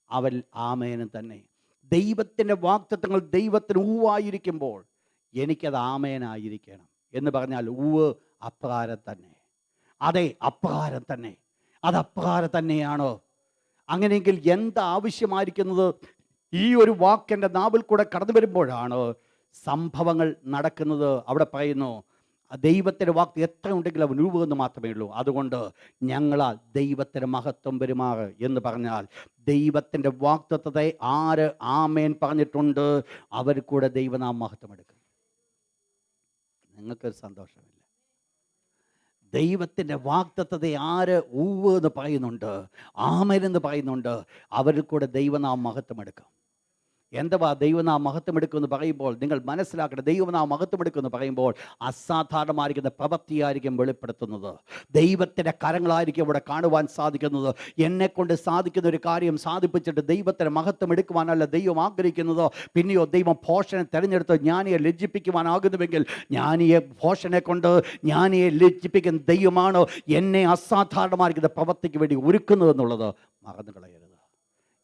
അവൻ ആമേനും തന്നെ. ദൈവത്തിൻ്റെ വാഗ്ദത്തങ്ങൾ ദൈവത്തിന് ഊവായിരിക്കുമ്പോൾ എനിക്കത് ആമേനായിരിക്കണം എന്ന് പറഞ്ഞാൽ അപ്രകാരം തന്നെ. അതെ, അപ്രകാരം തന്നെ. അത് അപ്രകാരം തന്നെയാണോ? അങ്ങനെയെങ്കിൽ എന്താ ആവശ്യമായിരിക്കുന്നത്? ഈ ഒരു വാക്കെൻ്റെ നാവിൽ കൂടെ കടന്നു വരുമ്പോഴാണ് സംഭവങ്ങൾ നടക്കുന്നത്. അവിടെ പറയുന്നു ദൈവത്തിൻ്റെ വാക്ക് എത്ര ഉണ്ടെങ്കിലും അവൻ രൂപമെന്ന് മാത്രമേ ഉള്ളൂ. അതുകൊണ്ട് ഞങ്ങളാൽ ദൈവത്തിന് മഹത്വം പെരുമാറ് എന്ന് പറഞ്ഞാൽ ദൈവത്തിൻ്റെ വാഗ്ദത്തത്തെ ആര് ആമേൻ പറഞ്ഞിട്ടുണ്ട് അവർ കൂടെ ദൈവനാം മഹത്വം എടുക്കും. നിങ്ങൾക്കൊരു സന്തോഷമില്ല? ദൈവത്തിൻ്റെ വാഗ്ദത്തത്തെ ആര് എന്ന് പറയുന്നുണ്ട്, ആമേൻ എന്ന് പറയുന്നുണ്ട്, അവരിൽ കൂടെ ദൈവനാം മഹത്വം എടുക്കും. എന്തുവാ ദൈവനാം മഹത്വം എടുക്കുമെന്ന് പറയുമ്പോൾ നിങ്ങൾ മനസ്സിലാക്കണം. ദൈവനാം മഹത്വം എടുക്കുമെന്ന് പറയുമ്പോൾ അസാധാരണമായിരിക്കുന്ന പ്രവൃത്തിയായിരിക്കും വെളിപ്പെടുത്തുന്നത്. ദൈവത്തിൻ്റെ കരങ്ങളായിരിക്കും അവിടെ കാണുവാൻ സാധിക്കുന്നത്. എന്നെക്കൊണ്ട് സാധിക്കുന്ന ഒരു കാര്യം സാധിപ്പിച്ചിട്ട് ദൈവത്തിന് മഹത്വം എടുക്കുവാനല്ല ദൈവം ആഗ്രഹിക്കുന്നത്. പിന്നെയോ ദൈവം ഭോഷനെ തിരഞ്ഞെടുത്ത് ജ്ഞാനിയെ ലജ്ജിപ്പിക്കുവാനാകുന്നുവെങ്കിൽ ഭോഷനെ കൊണ്ട് ജ്ഞാനിയെ ലജ്ജിപ്പിക്കുന്ന ദൈവമാണ് എന്നെ അസാധാരണമായിരിക്കുന്ന പ്രവൃത്തിക്ക് വേണ്ടി ഒരുക്കുന്നതെന്നുള്ളത് മറന്നു കളയരുത്.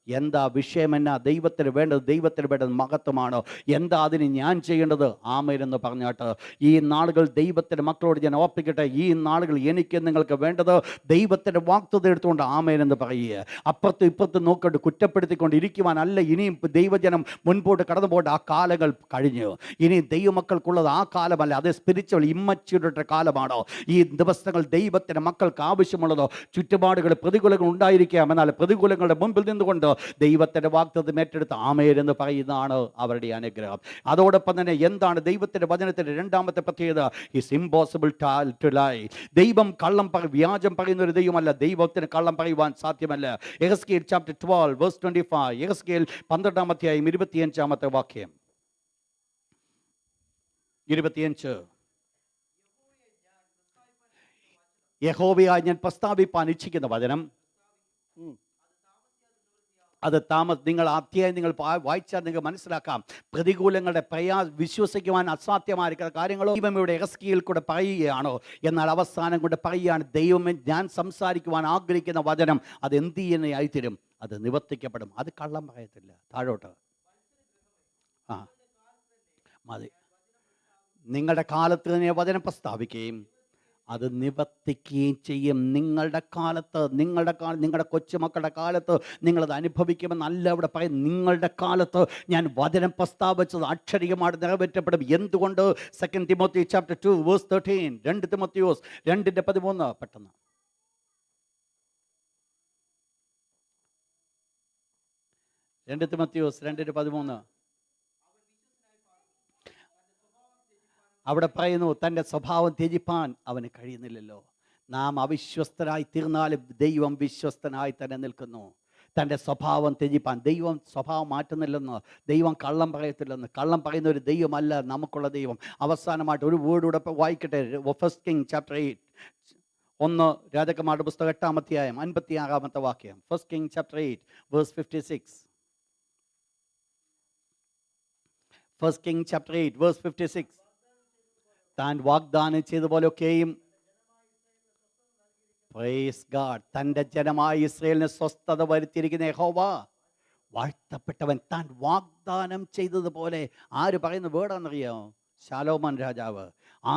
എന്താ വിഷയം? എന്നാ ദൈവത്തിന് വേണ്ടത് മഹത്വമാണ്. എന്താ അതിന് ഞാൻ ചെയ്യേണ്ടത്? ആമേൻ എന്ന് പറഞ്ഞാട്ട് ഈ നാളുകൾ ദൈവത്തിൻ്റെ മക്കളോട് ഞാൻ ഓർപ്പിക്കട്ടെ. ഈ നാളുകൾ എനിക്ക് നിങ്ങൾക്ക് വേണ്ടത് ദൈവത്തിൻ്റെ വാഗ്ദത്തം എടുത്തുകൊണ്ട് ആമേൻ എന്ന് പറയുക. അപ്പുറത്തും ഇപ്പുറത്തും നോക്കിയിട്ട് കുറ്റപ്പെടുത്തിക്കൊണ്ട് ഇരിക്കുവാനല്ല. ഇനിയും ദൈവജനം മുൻപോട്ട് കടന്നു പോകേണ്ട ആ കാലങ്ങൾ കഴിഞ്ഞു. ഇനി ദൈവമക്കൾക്കുള്ളത് ആ കാലമല്ല, അത് സ്പിരിച്വൽ ഇമ്മച്യൂരിറ്റി കാലമാണോ? ഈ ദിവസങ്ങൾ ദൈവത്തിൻ്റെ മക്കൾക്ക് ആവശ്യമുള്ളതോ? ചുറ്റുപാടുകൾ പ്രതികൂലങ്ങൾ ഉണ്ടായിരിക്കാം, എന്നാൽ പ്രതികൂലങ്ങളുടെ മുമ്പിൽ നിന്നുകൊണ്ട് ദൈവത്തിൻ്റെ വാഗ്ദത്തം ഏറ്റെടുത്ത് ആമേൻ എന്ന് പറയുന്നതാണ് അവരുടെ അനുഗ്രഹം. അതോടൊപ്പം തന്നെ എന്താണ് ദൈവത്തിൻ്റെ വചനത്തിൻ്റെ രണ്ടാമത്തെ പ്രത്യേകത? It's impossible to lie. ദൈവം വ്യാജം പറയുന്ന ഒരു ദൈവമല്ല. ദൈവത്തിന് കള്ളം പറയുവാൻ സാധ്യമല്ല. യെഹെസ്കേൽ ചാപ്റ്റർ 12 വേഴ്സ് 25. യെഹെസ്കേൽ 12-ാം അധ്യായം 25-ാമത്തെ വാക്യം. 25. യഹോവയായി ഞാൻ പ്രസ്താവിപ്പാൻ ഇച്ഛിക്കുന്ന വചനം അത് നിങ്ങൾ അധ്യായം നിങ്ങൾ വായിച്ചാൽ നിങ്ങൾക്ക് മനസ്സിലാക്കാം. പ്രതികൂലങ്ങളുടെ വിശ്വസിക്കുവാൻ അസാധ്യമായിരിക്കുന്ന കാര്യങ്ങളോ ദൈവം ഇവിടെ യെഹെസ്കേലിൽ കൂടെ പറയുകയാണോ? എന്നാൽ അവസാനം കൊണ്ട് പറയുകയാണ്, ദൈവമേ ഞാൻ സംസാരിക്കുവാൻ ആഗ്രഹിക്കുന്ന വചനം അത് എന്ത് ചെയ്യുന്നതായി തീരും? അത് നിവർത്തിക്കപ്പെടും. അത് കള്ളം പറയത്തില്ല. താഴോട്ട് മതി. നിങ്ങളുടെ കാലത്ത് തന്നെ വചനം പ്രസ്താവിക്കുകയും അത് നിവർത്തിക്കുകയും ചെയ്യും. നിങ്ങളുടെ കാലത്ത്, നിങ്ങളുടെ കൊച്ചുമക്കളുടെ കാലത്ത് നിങ്ങളത് അനുഭവിക്കുമെന്നല്ല അവിടെ പറയും. നിങ്ങളുടെ കാലത്ത് ഞാൻ വചനം പ്രസ്താവിച്ചത് അക്ഷരികമായിട്ട് നിറവേറ്റപ്പെടും. എന്തുകൊണ്ട്? 2 തിമോത്തി ചാപ്റ്റർ 2 വേഴ്സ് 13. 2 തിമോത്തിയോസ് 2:13. പെട്ടെന്ന് 2 തിമോത്തിയോസ് 2:13. അവിടെ പറയുന്നു തൻ്റെ സ്വഭാവം ത്യജിപ്പാൻ അവന് കഴിയുന്നില്ലല്ലോ. നാം അവിശ്വസ്തരായി തീർന്നാലും ദൈവം വിശ്വസ്തനായി തന്നെ നിൽക്കുന്നു. തൻ്റെ സ്വഭാവം ത്യജിപ്പാൻ. ദൈവം സ്വഭാവം മാറ്റുന്നില്ലെന്ന്, ദൈവം കള്ളം പറയത്തില്ലെന്ന്. കള്ളം പറയുന്ന ഒരു ദൈവമല്ല നമുക്കുള്ള ദൈവം. അവസാനമായിട്ട് ഒരു വേർഡ് വായിക്കട്ടെ. 1 King chapter 8. 1 രാജാക്കന്മാരുടെ പുസ്തകം 8-ാം അധ്യായം 56-ാമത്തെ വാക്യം. 1 King chapter 8 verse 56. 1 King chapter 8 verse 56. താൻ വാഗ്ദാനം ചെയ്ത പോലെയൊക്കെയും പ്രൈസ് ഗാഡ്, തൻ്റെ ജനമായ ഇസ്രായേലിന് സ്വസ്ഥത വരുത്തിയിരിക്കുന്ന യഹോവ വാഴ്ത്തപ്പെട്ടവൻ. താൻ വാഗ്ദാനം ചെയ്തതുപോലെ ആര് പറയുന്ന വേർഡാണെന്നറിയാമോ? ശലോമോൻ രാജാവ്.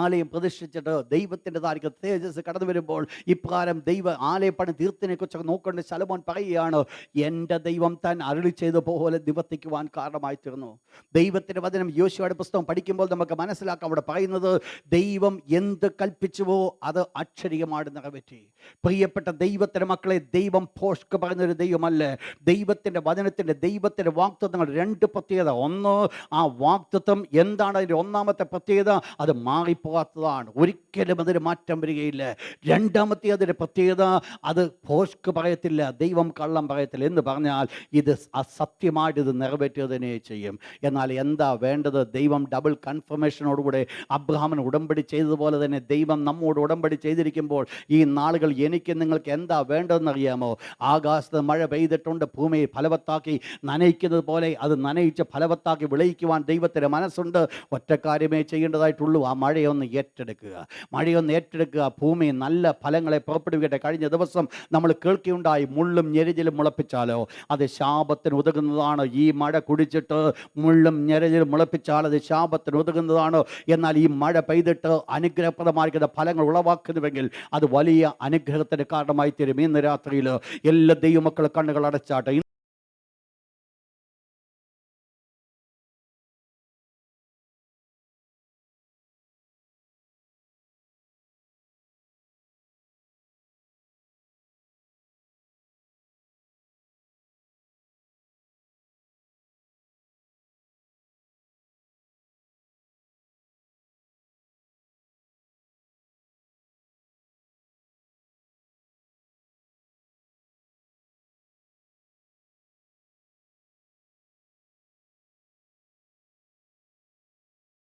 ആലയം പ്രതിഷ്ഠിച്ചിട്ട് ദൈവത്തിൻ്റെതായിരിക്കും തേജസ് കടന്നു വരുമ്പോൾ ഇപ്രകാരം ദൈവ ആലയപ്പണി തീർത്തിനെ കുറിച്ചൊക്കെ നോക്കേണ്ട ശലോമോൻ പറയുകയാണ്, എൻ്റെ ദൈവം താൻ അരുളി ചെയ്ത പോലെ നിവർത്തിക്കുവാൻ കാരണമായി തീർന്നു. ദൈവത്തിൻ്റെ വചനം യോശുവയുടെ പുസ്തകം പഠിക്കുമ്പോൾ നമുക്ക് മനസ്സിലാക്കാം, അവിടെ പറയുന്നത് ദൈവം എന്ത് കൽപ്പിച്ചുവോ അത് അക്ഷരികമായിട്ട് നിറവേറ്റി. പ്രിയപ്പെട്ട ദൈവത്തിൻ്റെ മക്കളെ, ദൈവം പോഷ്ക്ക് പറയുന്നൊരു ദൈവമല്ല. ദൈവത്തിൻ്റെ വചനത്തിൻ്റെ ദൈവത്തിൻ്റെ വാഗ്ദത്തങ്ങൾ രണ്ട് പ്രത്യേകത. ഒന്ന്, ആ വാഗ്ദത്തം എന്താണ് അതിൻ്റെ ഒന്നാമത്തെ പ്രത്യേകത? അത് മാറിപ്പോകാത്തതാണ്, ഒരിക്കലും അതിന് മാറ്റം വരികയില്ല. രണ്ടാമത്തെ അതിൻ്റെ പ്രത്യേകത, അത് പോഷ്ക്ക് പറയത്തില്ല, ദൈവം കള്ളം പറയത്തില്ല. എന്ന് പറഞ്ഞാൽ ഇത് അസത്യമായിട്ട് ഇത് നിറവേറ്റുക ചെയ്യും. എന്നാൽ എന്താ വേണ്ടത്? ദൈവം ഡബിൾ കൺഫർമേഷനോടുകൂടെ അബ്രഹാമിന് ഉടമ്പടി ചെയ്തതുപോലെ തന്നെ ദൈവം നമ്മോട് ഉടമ്പടി ചെയ്തിരിക്കുമ്പോൾ ഈ നാളുകൾ എനിക്ക് നിങ്ങൾക്ക് എന്താ വേണ്ടതെന്നറിയാമോ? ആകാശത്ത് മഴ പെയ്തിട്ടുണ്ട്, ഭൂമിയെ ഫലവത്താക്കി നനയിക്കുന്നത് പോലെ അത് നനയിച്ച് ഫലവത്താക്കി വിളയിക്കുവാൻ ദൈവത്തിന് മനസ്സുണ്ട്. ഒറ്റ കാര്യമേ ചെയ്യേണ്ടതായിട്ടുള്ളൂ, ആ മഴയൊന്ന് ഏറ്റെടുക്കുക. മഴയൊന്ന് ഏറ്റെടുക്കുക, ഭൂമി നല്ല ഫലങ്ങളെ പുറപ്പെടുവിക്കട്ടെ. കഴിഞ്ഞ ദിവസം നമ്മൾ കേൾക്കുകയുണ്ടായി, മുള്ളും ഞെരിച്ചിലും മുളപ്പിച്ചാലോ അത് ശാപത്തിന് ഉതകുന്നതാണ്. ഈ മഴ കുടിച്ചിട്ട് മുള്ളും ഞെരിച്ചിലും മുളപ്പിച്ചാൽ അത് ശാപത്തിന് ഉതകുന്നതാണ്. എന്നാൽ ഈ മഴ പെയ്തിട്ട് അനുഗ്രഹപ്രദമായിരിക്കുന്ന ഫലങ്ങൾ ഉളവാക്കുന്നുവെങ്കിൽ അത് വലിയ അനുഗ്രഹത്തിന് കാരണമായി തീരും. ഇന്ന് രാത്രിയിൽ എല്ലാ ദൈവമക്കൾ കണ്ണുകൾ അടച്ചാട്ടെ.